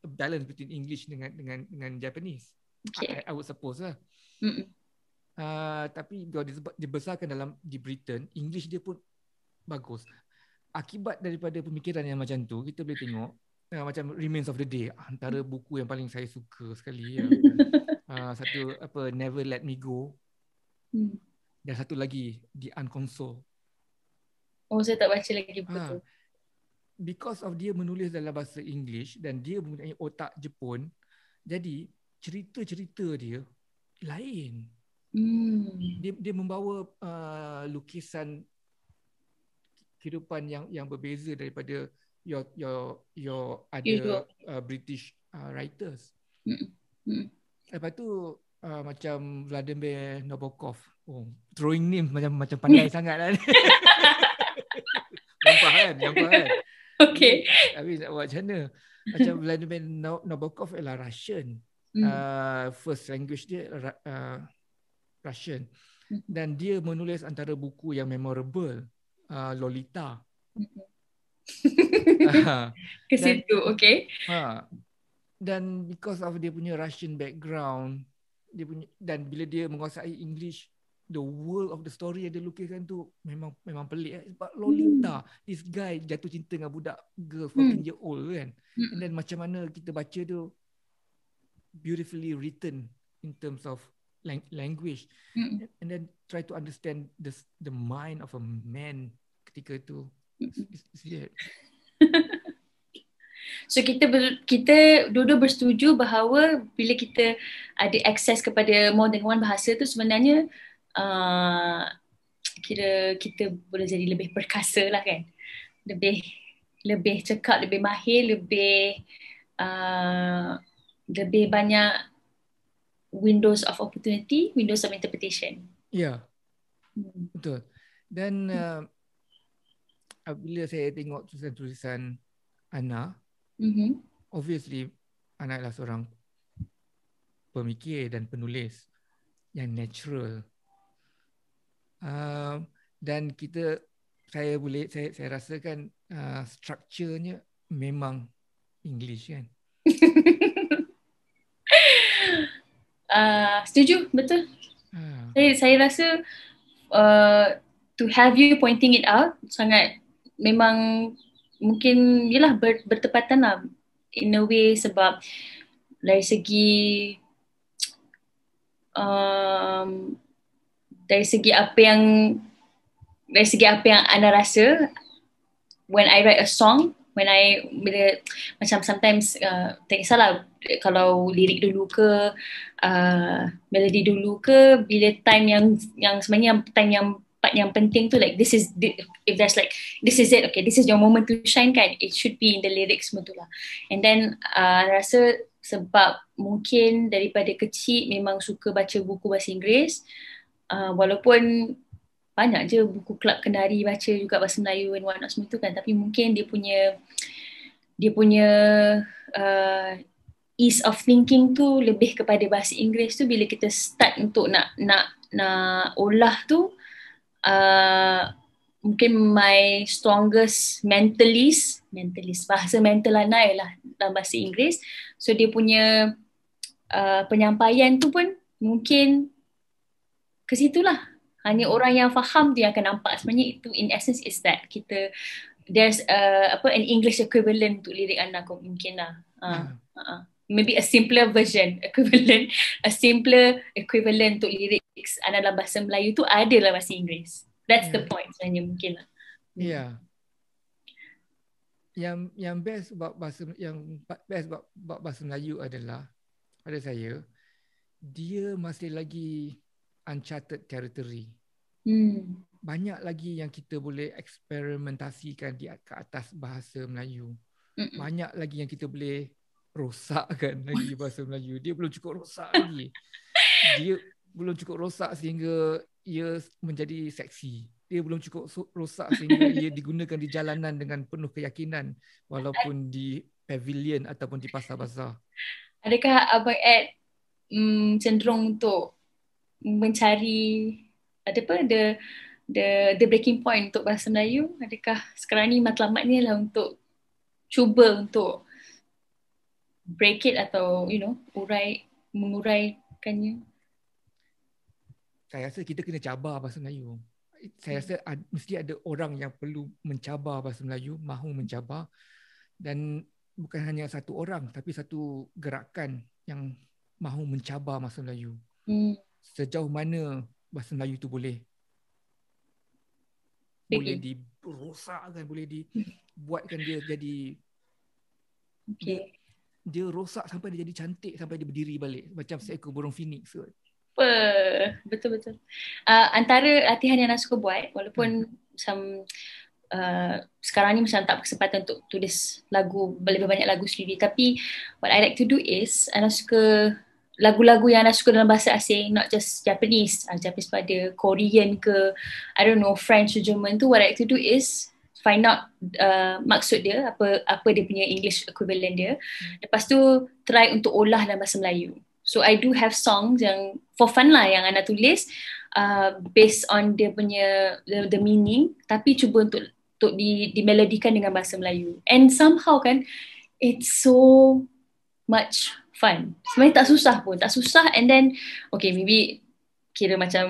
balance between English dengan Japanese. I would suppose lah. Tapi kalau dibesarkan di Britain, English dia pun bagus. Akibat daripada pemikiran yang macam tu, kita boleh tengok macam Remains of the Day, antara buku yang paling saya suka sekali. Satu Never Let Me Go. Dan satu lagi The Unconsoled. Saya tak baca lagi buku tu. because of dia menulis dalam bahasa English dan dia mempunyai otak Jepun, jadi cerita-cerita dia lain. Dia membawa lukisan kehidupan yang berbeza daripada your other British writers. Lepas tu macam Vladimir Nabokov, throwing name macam pandai sangat lah. Nampak kan? Okay. Tapi nak buat macam mana? Macam Vladimir Nabokov ialah Russian. First language dia Russian. Dan dia menulis antara buku yang memorable, Lolita. Ke situ, okay. Dan because of dia punya Russian background, dan bila dia menguasai English, the world of the story yang dia lukiskan tu memang pelik. Sebab Lolita, this guy jatuh cinta dengan budak girl 14 year old kan. And then macam mana kita baca tu beautifully written in terms of language. And then try to understand the mind of a man ketika tu. So kita dua-dua bersetuju bahawa bila kita ada akses kepada more than one bahasa tu sebenarnya kira kita boleh jadi lebih perkasa lah kan, lebih cekap, lebih mahir, lebih banyak windows of opportunity, windows of interpretation. Ya, betul. Dan bila saya tengok tulisan-tulisan Ana, obviously Ana adalah seorang pemikir dan penulis yang natural. Dan saya rasakan strukturnya memang English kan. Setuju, betul. Saya rasa to have you pointing it out sangat memang mungkin yalah bertepatan lah in a way, sebab dari segi apa yang Ana rasa when I write a song, bila macam sometimes tak kisahlah kalau lirik dulu ke melody dulu ke, bila time yang sebenarnya part yang penting tu, like if there's like this is it, okay, this is your moment to shine kan, it should be in the lyrics semua tu lah. And then rasa sebab mungkin daripada kecil memang suka baca buku bahasa Inggeris, walaupun banyak je buku kelab kenari baca juga bahasa Melayu and whatnot semua tu kan, tapi mungkin dia punya ease of thinking tu lebih kepada bahasa Inggeris tu. Bila kita start untuk nak olah tu, mungkin my strongest mentalist bahasa mental Ana ialah dalam bahasa Inggeris. So dia punya penyampaian tu pun mungkin ke situlah. Hanya orang yang faham tu yang akan nampak sebenarnya itu in essence is that there's an English equivalent untuk lirik Ana mungkin lah. Maybe a simpler version a simpler equivalent untuk lirik Ana dalam bahasa Melayu tu ada dalam bahasa Inggeris. That's the point sebenarnya mungkin lah. Yang best buat bahasa Melayu adalah, pada saya, dia masih lagi uncharted territory. Banyak lagi yang kita boleh eksperimentasikan ke atas bahasa Melayu. Banyak lagi yang kita boleh rosakkan lagi bahasa Melayu. Dia belum cukup rosak lagi. Dia belum cukup rosak sehingga ia menjadi seksi. Dia belum cukup rosak sehingga ia digunakan di jalanan dengan penuh keyakinan, walaupun di pavilion ataupun di pasar-pasar. Adakah Abang Ed cenderung untuk mencari the breaking point untuk bahasa Melayu? Adakah sekarang ni matlamatnya lah untuk cuba untuk break it atau menguraikannya? Saya rasa kita kena cabar bahasa Melayu. Saya rasa mesti ada orang yang perlu mencabar bahasa Melayu, mahu mencabar, dan bukan hanya satu orang tapi satu gerakan yang mahu mencabar bahasa Melayu. Sejauh mana bahasa Melayu tu boleh dirosak rosak kan, boleh dibuatkan dia jadi dia rosak sampai dia jadi cantik, sampai dia berdiri balik macam seekor burung phoenix kot. Betul-betul. Antara latihan yang saya suka buat, walaupun macam sekarang ni macam tak berkesempatan untuk tulis lagu, lebih banyak lagu sendiri, tapi what I like to do is Ana suka lagu-lagu yang Ana suka dalam bahasa asing, not just Japanese. Japanese pada Korean ke, I don't know, French or German tu. What I like to do is find out maksud dia, apa dia punya English equivalent dia. Lepas tu try untuk olah dalam bahasa Melayu. So I do have songs yang for fun lah yang Ana tulis based on dia punya the meaning, tapi cuba untuk dimelodikan dengan bahasa Melayu. And somehow kan, it's so much fun. Sebenarnya tak susah, and then okay, maybe kira macam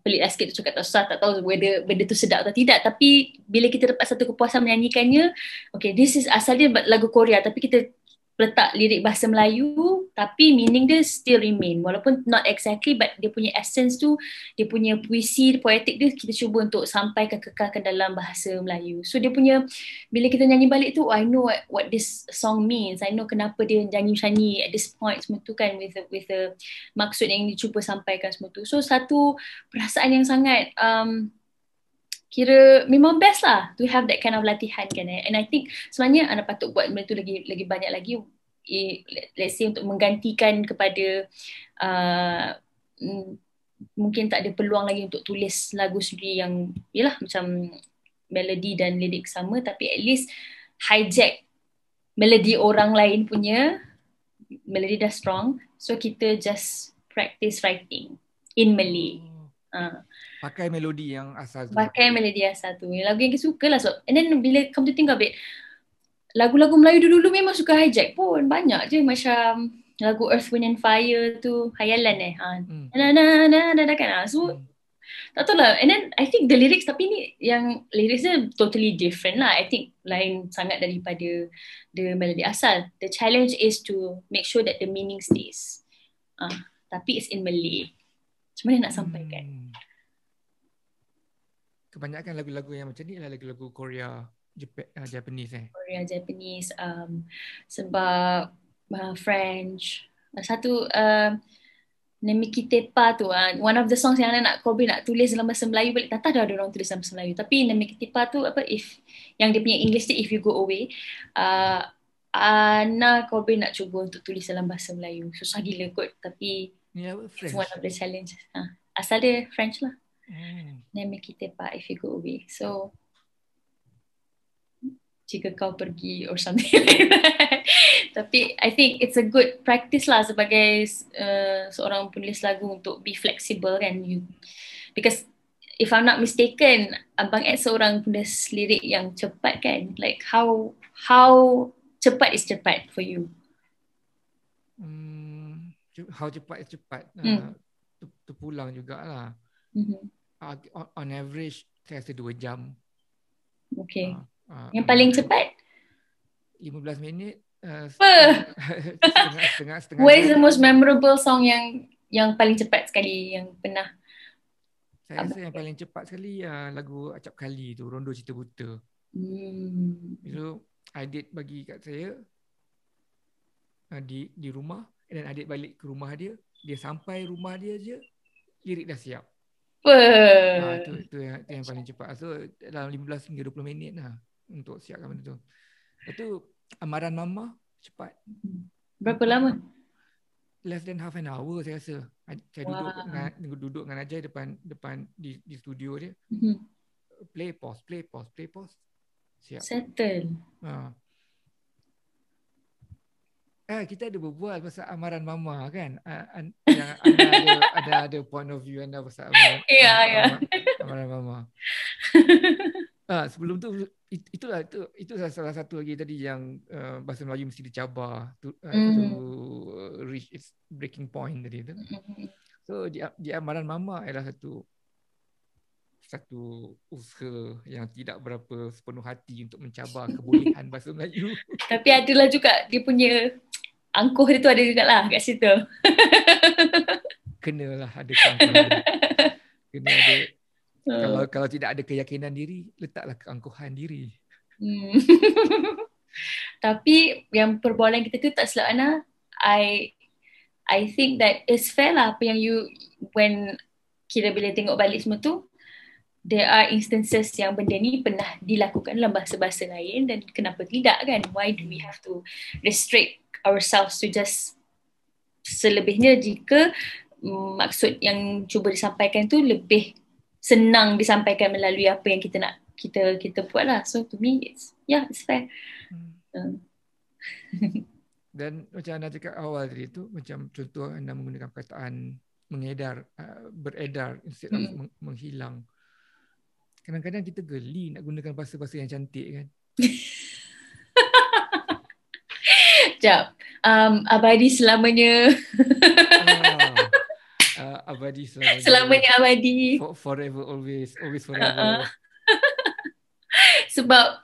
pelik lah sikit tu cakap tak susah, tak tahu whether benda tu sedap atau tidak, tapi bila kita dapat satu kepuasan menyanyikannya, okay, this is asal dia lagu Korea tapi kita letak lirik bahasa Melayu tapi meaning dia still remain, walaupun not exactly, but dia punya essence tu, dia punya puisi, poetik dia kita cuba untuk sampaikan, kekalkan dalam bahasa Melayu. So dia punya, bila kita nyanyi balik tu, I know what this song means, I know kenapa dia nyanyi macam ni at this point, semua tu kan, with the maksud yang dicuba sampaikan semua tu. So satu perasaan yang sangat kira memang best lah to have that kind of latihan kan. And I think sebenarnya anda patut buat benda tu lagi banyak lagi, let's say untuk menggantikan kepada mungkin tak ada peluang lagi untuk tulis lagu sendiri yang yalah macam melodi dan lirik sama, tapi at least hijack melodi orang lain punya, melodi dah strong, so kita just practice writing in Malay. Pakai melodi yang asal tu. Pakai melodi asal tu. Lagu yang kita suka lah. So, and then bila come to think of it, lagu-lagu Melayu dulu memang suka hijack pun. Banyak je macam lagu Earth, Wind and Fire tu, Hayalan kan. So, tak tahu lah. And then I think the lyrics, tapi ni yang lyrics dia totally different lah. I think lain sangat daripada the melody asal. The challenge is to make sure that the meaning stays. Tapi it's in Malay. Macam mana nak sampaikan? Kebanyakan lagu-lagu yang macam ni adalah lagu-lagu Korea, Japanese Korea, Japanese, sebab French. Satu Nemikitepa tu, one of the songs yang nak tulis dalam bahasa Melayu balik, tak ada orang tulis dalam bahasa Melayu, tapi Nemikitepa tu yang dia punya English tu If You Go Away, Ana nak cuba untuk tulis dalam bahasa Melayu. Susah gila kot, tapi it's one of the challenges. Asal dia French lah. Nemikitepa If You Go Away. So jika kau pergi or something like that. Tapi I think it's a good practice lah sebagai seorang penulis lagu untuk be flexible kan. Because if I'm not mistaken, Abang Ed seorang penulis lirik yang cepat kan. Like how cepat is cepat for you? How cepat is cepat. Terpulang jugalah. On average saya rasa 2 jam. Okay. Yang paling cepat? 15 minit. Setengah What is the most memorable song yang paling cepat sekali yang pernah? Saya rasa yang paling cepat sekali lagu Acap Kali tu, Rondo Cerita Buta. So Aidit bagi kat saya di rumah, dan Aidit balik ke rumah dia sampai rumah dia je lirik dah siap. Itu yang paling cepat. So dalam 15 hingga 20 minit lah untuk siapkan benda tu. Lepas tu Amaran Mama cepat. Berapa lama? Less than half an hour saya rasa. Saya duduk dengan Ajay depan di studio dia. Play pause. Siap. Settle. Kita ada berbual pasal Amaran Mama kan. Yang anda ada point of view anda pasal Amaran Mama. Sebelum tu itu salah satu lagi tadi yang bahasa Melayu mesti dicabar to reach its breaking point tadi tu. So di Amaran Mama adalah satu usaha yang tidak berapa sepenuh hati untuk mencabar kebolehan bahasa Melayu. Tapi adalah juga dia punya angkuh dia tu ada juga lah kat situ. Kenalah ada angkuhan. Kena ada. Kalau tidak ada keyakinan diri, letaklah keangkuhan diri. Tapi yang perbualan kita tu tak silap Ana, I think that it's fair lah apa yang when kita bila tengok balik semua tu, there are instances yang benda ni pernah dilakukan dalam bahasa-bahasa lain dan kenapa tidak kan? Why do we have to restrict ourselves to just selebihnya jika maksud yang cuba disampaikan tu lebih senang disampaikan melalui apa yang kita nak kita buat lah. So to me it's fair. Dan macam anda cakap awal tadi tu, macam contoh anda menggunakan perkataan beredar instead of menghilang. Kadang-kadang kita geli nak gunakan bahasa-bahasa yang cantik kan. Sekejap. Abadi selamanya. Abadi selamanya. Selamanya abadi. Forever, always forever. Sebab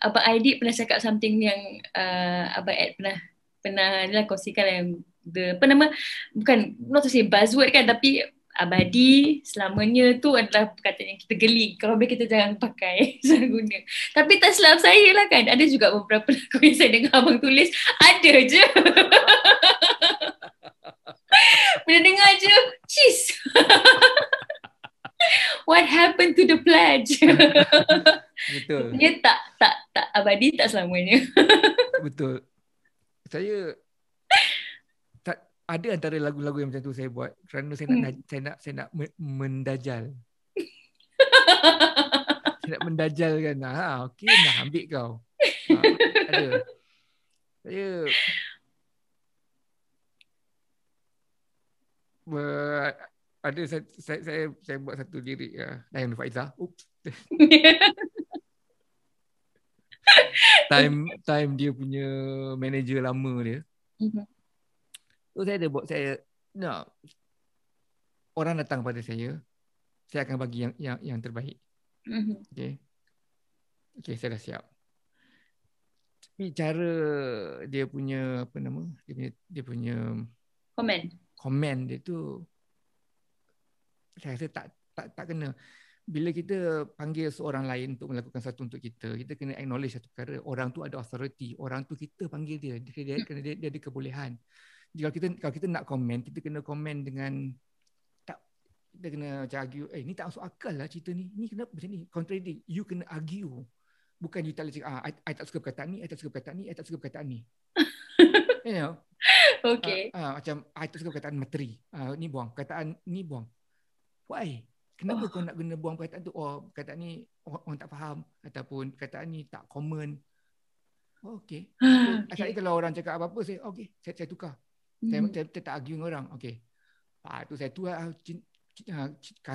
Abang Aidit pernah cakap something yang Abang Ed pernah kongsikan yang bukan not to say buzzword kan, tapi abadi selamanya tu adalah perkataan yang kita geli. Kalau boleh kita jangan pakai, jangan guna. Tapi tak silap saya lah kan, ada juga beberapa lagu yang saya dengar abang tulis, ada je. Bila dengar je, cheese. What happened to the pledge? Betul. Dia tak abadi, tak selamanya. Betul. Saya ada antara lagu-lagu yang macam tu saya buat kerana saya nak mendajal. Saya nak mendajal kan. Okey, nak ambil kau. Ada. Saya buat satu lirik Dayang Nur Faizah. Time dia punya manager lama dia. So saya ada buat, orang datang pada saya akan bagi yang terbaik. Okay, saya dah siap. Tapi cara dia punya dia punya komen dia tu saya rasa tak kena. Bila kita panggil seorang lain untuk melakukan satu untuk kita kena acknowledge satu perkara, orang tu ada authority, orang tu kita panggil dia ada kebolehan. Kalau kita nak komen, kita kena komen dengan kita kena macam argue, ni tak masuk akal lah cerita ni kenapa macam ni, contradict. You kena argue, bukan you tak boleh cakap I tak suka perkataan ni, I tak suka perkataan ni. You know? Okay. Macam I tak suka perkataan materi, ni buang, perkataan ni buang. Why? Kenapa kau nak guna buang perkataan tu? Perkataan ni orang tak faham, ataupun perkataan ni tak common. Okay. Asalnya kalau orang cakap apa-apa, saya tukar. Saya tak argue dengan orang. Okay. Tu saya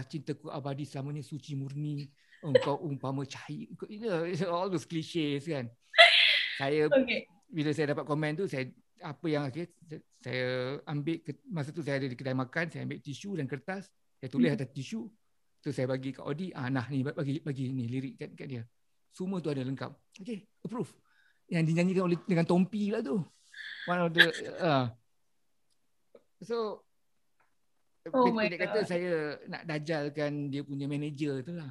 cintaku abadi selamanya suci murni. Engkau umpama cahaya. All those clichés kan. Bila saya dapat komen tu, saya ambil, masa tu saya ada di kedai makan, saya ambil tisu dan kertas, saya tulis atas tisu. Tu saya bagi kat Odi, ni bagi ni lirik kat dia. Semua tu ada lengkap. Okay, approve. Yang dinyanyikan oleh dengan Tompi lah tu. One of the So pendek kata saya nak dajalkan dia punya manager tu lah.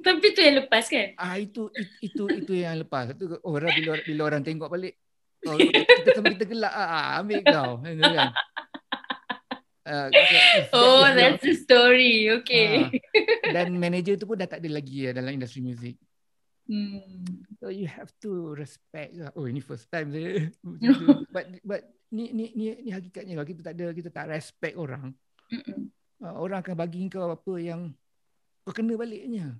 Tapi tu yang lepas kan? Itu yang lepas. Tu bila orang tengok balik, kita gelak, ambil kau kan. That's the story. Okay. Dan manager tu pun dah tak ada lagi dalam industri muzik. So you have to respect. Ini first time saya. But ni hakikatnya, kalau kita tak respect orang, orang akan bagi kau apa yang kau kena baliknya.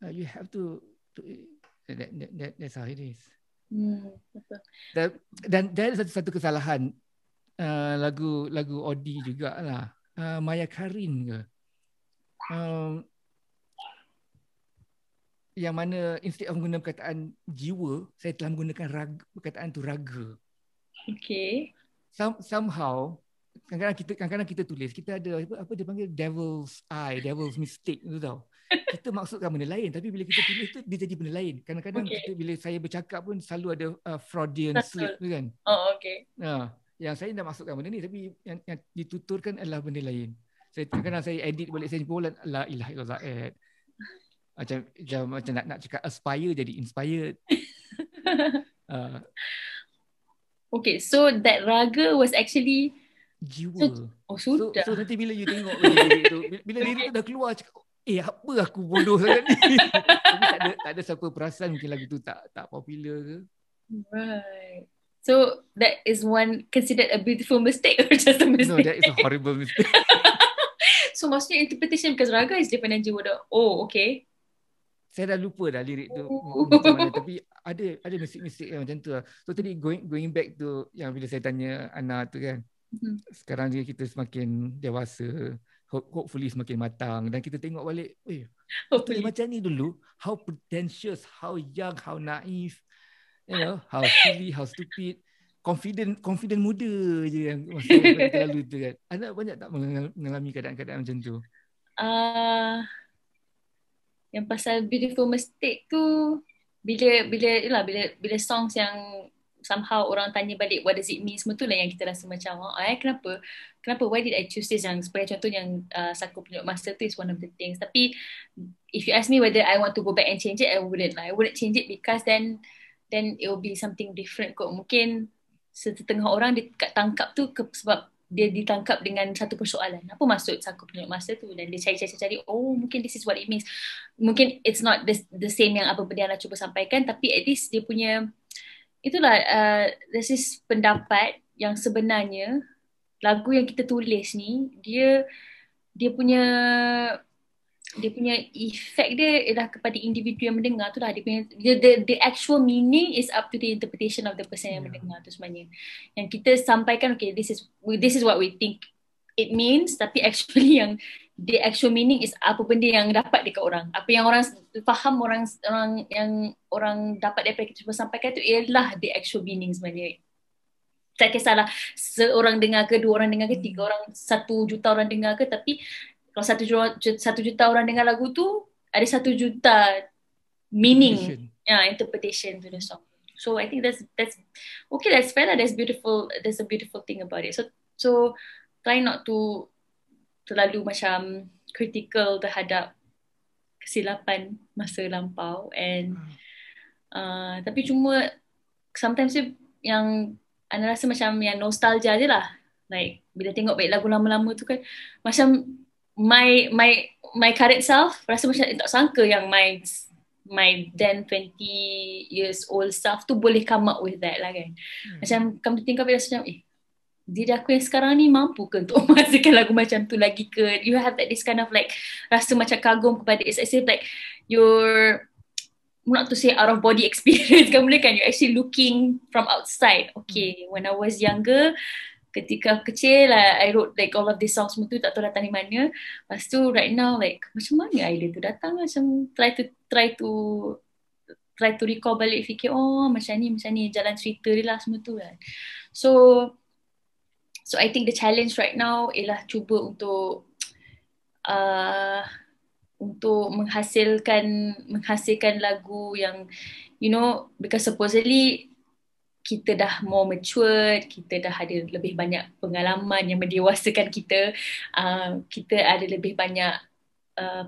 You have to that's how it is. Dan ada satu kesalahan lagu Odi jugalah, Maya Karin ke, yang mana instead of menggunakan perkataan jiwa, saya telah menggunakan perkataan tu raga. Okay. Somehow kadang-kadang kita tulis, kita ada apa dia panggil devil's eye, devil's mistake tu tau. Kita maksudkan benda lain, tapi bila kita tulis tu dia jadi benda lain. Kadang-kadang bila saya bercakap pun selalu ada Freudian slip tu kan. Okay. Yang saya dah maksudkan benda ni, tapi yang dituturkan adalah benda lain. Kadang saya edit balik, saya jumpa la ilaha illallah ad. Macam nak cakap aspire jadi inspired. Okay, so that raga was actually jiwa. sudah. So nanti bila you tengok lirik tu, bila lirik tu dah keluar, cakap, apa aku bodoh sangat ni. Tapi tak ada siapa perasan mungkin lagu tu tak popular ke. Right. So that is one considered a beautiful mistake or just a mistake? No, that is a horrible mistake. So maksudnya interpretation, because raga is different than jiwa. Oh, okay. Saya dah lupa dah lirik tu macam mana, tapi ada mistik-mistik yang macam tu lah. So tadi going back to yang bila saya tanya Ana tu kan, sekarang ni kita semakin dewasa, hopefully semakin matang, dan kita tengok balik, betul macam ni dulu, how pretentious, how young, how naive, how silly, how stupid, confident muda je yang masa kita lalu tu kan. Anda banyak tak mengalami keadaan-keadaan macam tu? Yang pasal beautiful mistake tu, bila songs yang somehow orang tanya balik what does it mean, semua tu lah yang kita rasa macam kenapa why did I choose this, yang sebagai contoh yang Saku Penyok Masa tu is one of the things. Tapi if you ask me whether I want to go back and change it, I wouldn't change it, because then it will be something different kot. Mungkin setengah orang ditangkap tu sebab dia ditangkap dengan satu persoalan, apa maksud Saku Penyok Masa tu, dan dia cari, mungkin this is what it means. Mungkin it's not the same yang apa benda yang nak cuba sampaikan, tapi at least dia punya itulah, this is pendapat yang sebenarnya lagu yang kita tulis ni, dia punya efek dia ialah kepada individu yang mendengar tu lah. Dia punya the actual meaning is up to the interpretation of the person yang mendengar tu sebenarnya. Yang kita sampaikan, okay, this is what we think it means, tapi actually yang the actual meaning is apa benda yang dapat dekat orang. Apa yang orang faham, orang dapat daripada kita cuba sampaikan tu ialah the actual meaning sebenarnya. Tak kisahlah seorang dengar ke, dua orang dengar ke, tiga orang, 1 juta orang dengar ke, tapi kalau 1 juta orang dengar lagu tu, ada 1 juta meaning, interpretation to the song. So I think that's okay, that's fair lah, that's beautiful. There's a beautiful thing about it. So try not to terlalu macam critical terhadap kesilapan masa lampau, and tapi cuma sometimes yang Ana rasa macam yang nostalgia je lah. Like bila tengok balik lagu lama-lama tu kan, macam my current self rasa macam tak sangka yang my then 20 years old self tu boleh come up with that lah kan. Macam come to think of it, rasa macam diri aku yang sekarang ni mampu ke untuk menghasilkan lagu macam tu lagi ke. You have that this kind of like rasa macam kagum kepada it. It's as if like you're not to say out of body experience kan, boleh kan, you're actually looking from outside. Okay, when I was younger, ketika kecil lah, I wrote like all of these songs semua tu, tak tahu datang di mana. Lepas tu right now like macam mana idea tu datang, macam try to recall balik, fikir macam ni jalan cerita dia lah semua tu kan. So I think the challenge right now ialah cuba untuk menghasilkan lagu yang because supposedly kita dah more matured, kita dah ada lebih banyak pengalaman yang mendewasakan kita, kita ada lebih banyak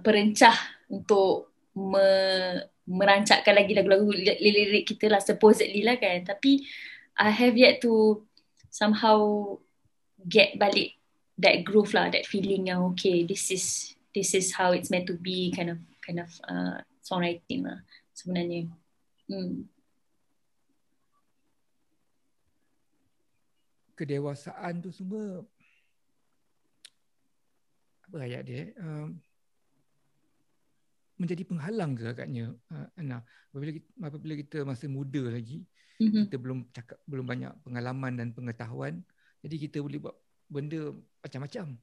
perencah untuk merancakkan lagi lagu-lagu lirik kita lah, supposedly lah kan. Tapi I have yet to somehow get balik that groove lah, that feeling yang okay, this is how it's meant to be, kind of songwriting lah sebenarnya. Kedewasaan tu semua, apa ayat dia, menjadi penghalang ke agaknya, Ana, apabila kita masih muda lagi, kita belum banyak pengalaman dan pengetahuan, jadi kita boleh buat benda macam-macam.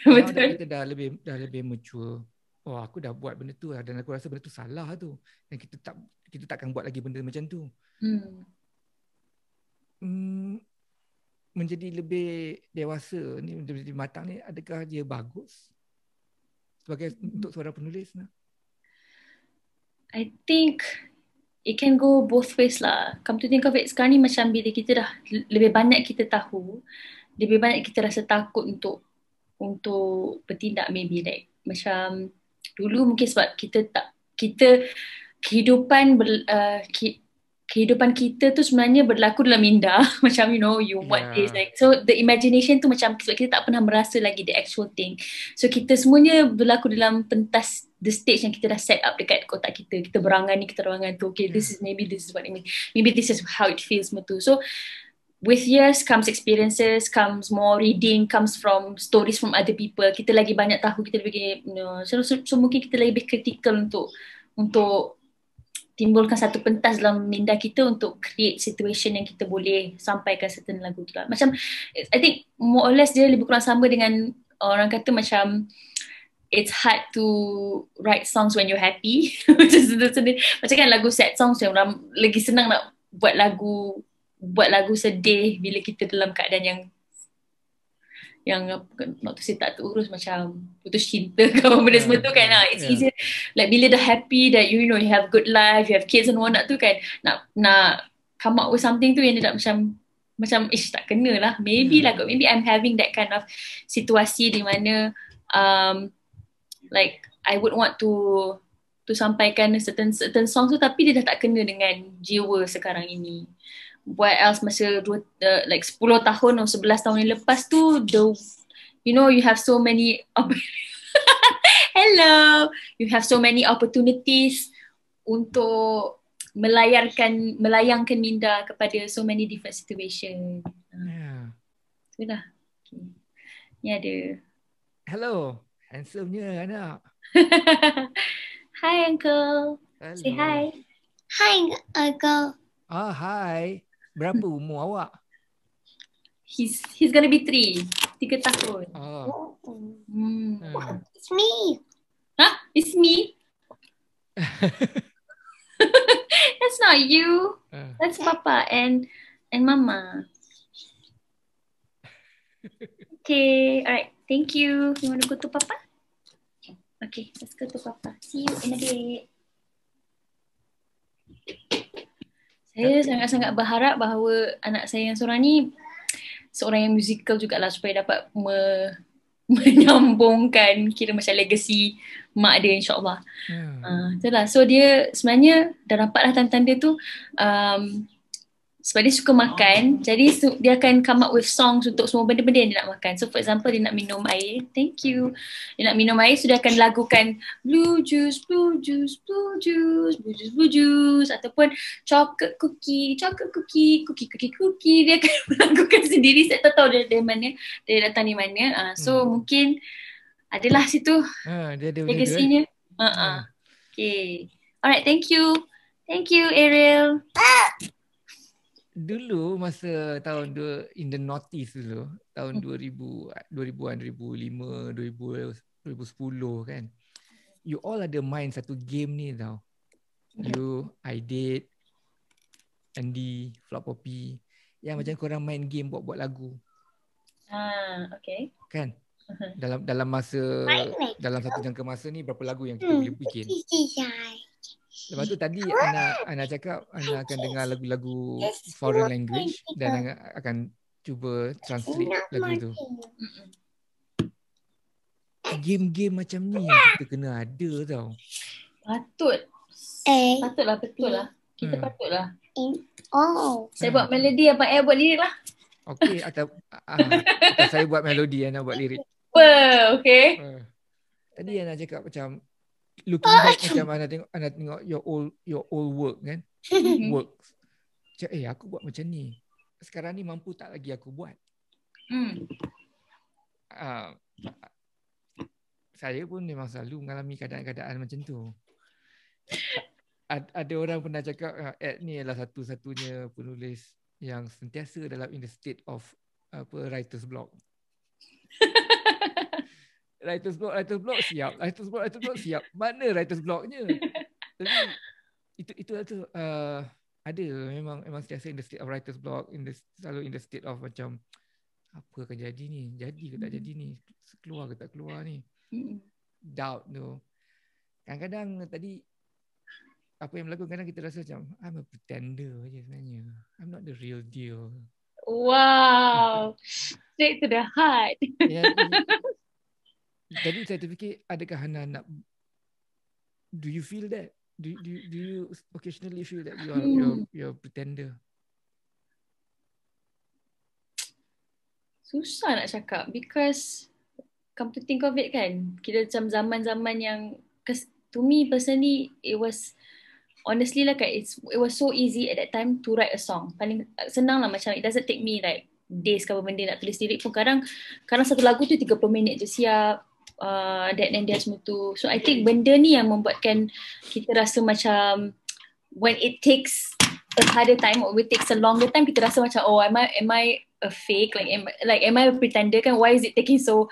Betul. Kita dah lebih mature. Aku dah buat benda tu dan aku rasa benda tu salah tu, dan kita takkan buat lagi benda macam tu. Menjadi lebih dewasa ni, menjadi matang ni, adakah dia bagus untuk seorang penulis? I think it can go both ways lah. Come to think of it, sekarang ni macam bila kita dah lebih banyak kita tahu, lebih banyak kita rasa takut untuk untuk bertindak, maybe like macam dulu mungkin sebab kita kehidupan kehidupan kita tu sebenarnya berlaku dalam minda. Macam you want this, like, so the imagination tu macam sebab kita tak pernah merasa lagi the actual thing, so kita semuanya berlaku dalam pentas the stage yang kita dah set up dekat kotak kita berangan ni, kita berangan tu, okay, this is what it means, maybe this is how it feels tu. So with years comes experiences, comes more reading, comes from stories from other people. Kita lagi banyak tahu, kita lebih so mungkin kita lebih critical untuk timbulkan satu pentas dalam minda kita untuk create situation yang kita boleh sampaikan certain lagu tu lah. Macam I think more or less dia lebih kurang sama dengan orang kata macam it's hard to write songs when you're happy. Macam kan lagu sad songs yang lagi senang nak buat lagu sedih bila kita dalam keadaan yang not to say tak terurus, macam putus cinta ke apa benda semua tu kan. It's easier like bila dah happy that you have good life, you have kids and whatnot tu kan, nak come up with something tu yang dia tak macam tak kena lah. Maybe I'm having that kind of situasi di mana like I would want to sampaikan certain songs tu, tapi dia dah tak kena dengan jiwa sekarang ini. What else masa like 10 tahun atau 11 tahun yang lepas tu, you have so many hello, you have so many opportunities untuk melayangkan minda kepada so many different situation. Itulah. Okay. Ni ada. Hello, handsome-nya anak. Hi uncle. Hello. Say hi. Hi uncle. Hi. Berapa umur awak? He's gonna be 3 tahun. It's me. Huh? It's me? That's not you. That's Papa and Mama. Okay, alright. Thank you. You want to go to Papa? Okay, let's go to Papa. See you in a bit. Saya sangat-sangat berharap bahawa anak saya yang seorang ni seorang yang musical jugalah, supaya dapat menyambungkan kira macam legacy mak dia, insyaAllah. Itulah. So dia sebenarnya dah dapat lah tanda-tanda tu, sebab dia suka makan, jadi dia akan come up with songs untuk semua benda-benda yang dia nak makan. So for example, dia nak minum air, thank you, dia nak minum air, so dia akan lagukan blue juice, blue juice, blue juice, blue juice, blue juice, ataupun chocolate cookie, cookie, dia akan lagukan sendiri. Saya tak tahu dia dari mana, dia datang dari mana. So mungkin adalah situ legasinya. Okay, alright, thank you Ariel. Dulu masa tahun in the noughties dulu, tahun 2000-an, 2005, 2010 kan. You all ada main satu game ni tau. You, Aidit, Andy, Flop Poppy, yang macam korang main game buat lagu. Okay. Kan? Dalam dalam satu jangka masa ni berapa lagu yang kita boleh bikin. Lepas tu tadi Ana cakap Ana akan dengar lagu-lagu foreign language dan Ana akan cuba translate lagu tu. Game-game macam ni yang kita kena ada tau. Patutlah, betul lah. Kita patutlah. Saya buat melodi, Abang Air buat lirik lah. Okey, atau saya buat melodi, Ana buat lirik. Okay. Tadi Ana cakap macam looking back, macam Ana tengok your old work kan. Works. Macam aku buat macam ni. Sekarang ni mampu tak lagi aku buat. Saya pun memang selalu mengalami keadaan-keadaan macam tu. Ada orang pernah cakap Ed ni adalah satu-satunya penulis yang sentiasa dalam in the state of writer's block. Writer's block siap. Mana writer's blocknya? Tapi itu ada memang sentiasa in the state of writer's block, selalu in the state of macam apa akan jadi ni? Jadi ke tak jadi ni? Keluar ke tak keluar ni? Doubt tu. Kadang-kadang tadi apa yang berlaku, kadang kita rasa macam I'm a pretender je sebenarnya. I'm not the real deal. Wow. Straight to the heart. Tadi saya terfikir, adakah Hana nak, do you feel that? Do you occasionally feel that you're pretender? Susah nak cakap because come to think of it kan, kita macam zaman-zaman yang, to me personally it was honestly like it was so easy at that time to write a song. Paling senang lah, macam it doesn't take me like days ke apa benda nak tulis lirik pun. Kadang satu lagu tu 30 minit je siap, that and that semua tu. So I think benda ni yang membuatkan kita rasa macam when it takes a harder time or it takes a longer time, kita rasa macam am I a fake, like am I a pretender kan? Why is it taking so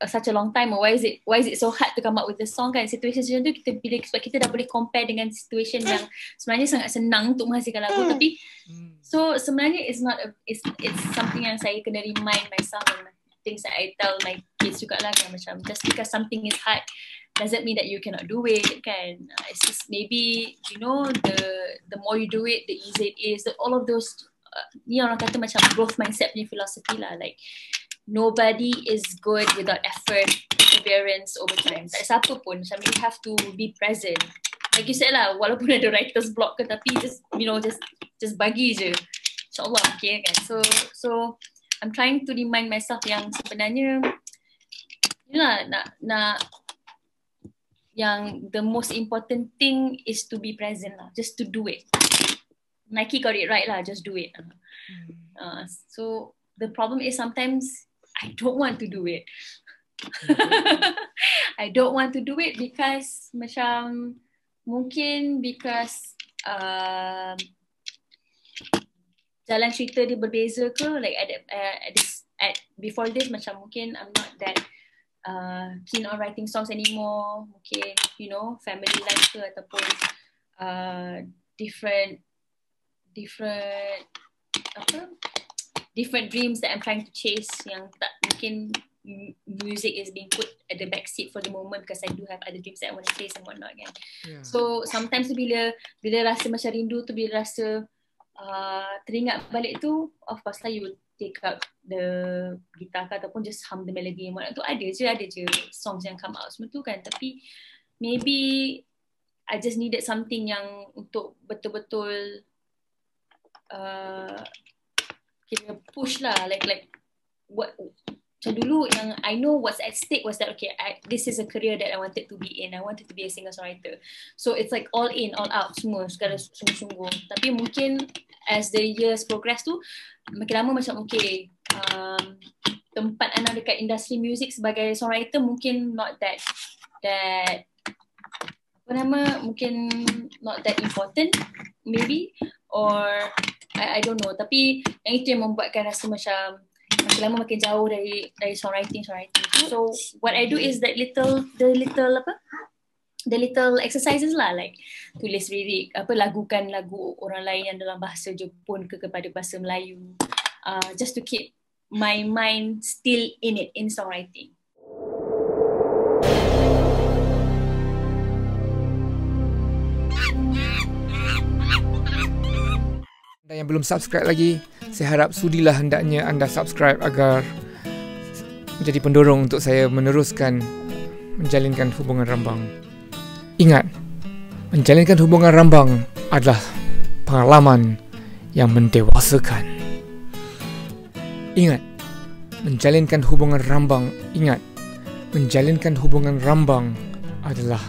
such a long time, or why is it so hard to come up with the song kan? Situation macam tu sebab kita dah boleh compare dengan situation yang sebenarnya sangat senang untuk menghasilkan lagu, tapi so sebenarnya it's something yang saya kena remind myself, and things that I tell my kids juga lah kan, macam just because something is hard doesn't mean that you cannot do it kan. It's just maybe the more you do it, the easier it is. All of those ni orang kata macam growth mindset punya philosophy lah, like nobody is good without effort, perseverance over time. Tak ada siapa pun, macam you have to be present. Like you said lah, walaupun ada writer's block ke, tapi just bagi je, InsyaAllah okay kan. So I'm trying to remind myself yang sebenarnya nak yang the most important thing is to be present lah, just to do it. Nike got it right lah, just do it. So the problem is sometimes I don't want to do it. I don't want to do it because macam mungkin because jalan cerita dia berbeza ke, like before this macam mungkin I'm not that keen on writing songs anymore. Mungkin family life ke, ataupun different dreams that I'm trying to chase, yang tak mungkin music is being put at the back seat for the moment because I do have other dreams that I want to chase and whatnot kan. Yeah. So sometimes bila rasa macam rindu tu, bila rasa teringat balik tu, of course lah you would take out the guitar ataupun just hum the melody and whatnot tu. Ada je songs yang come out semua tu kan. Tapi maybe I just needed something yang untuk betul-betul kira push lah, like what macam dulu yang I know what's at stake was that okay, this is a career that I wanted to be in. I wanted to be a singer-songwriter. So it's like all in, all out semua, segala sungguh-sungguh. Tapi mungkin as the years progress tu, makin lama macam okay, tempat Ana dekat industri music sebagai songwriter mungkin not that mungkin not that important maybe, or I don't know. Tapi yang itu yang membuatkan rasa macam makin lama makin jauh dari songwriting. So what I do is the little exercises lah, like tulis lirik, lagukan lagu orang lain yang dalam bahasa Jepun kepada bahasa Melayu, just to keep my mind still in songwriting. Anda yang belum subscribe lagi, saya harap sudilah hendaknya anda subscribe agar menjadi pendorong untuk saya meneruskan menjalinkan hubungan rambang. Ingat, menjalinkan hubungan rambang adalah pengalaman yang mendewasakan. Ingat, menjalinkan hubungan rambang adalah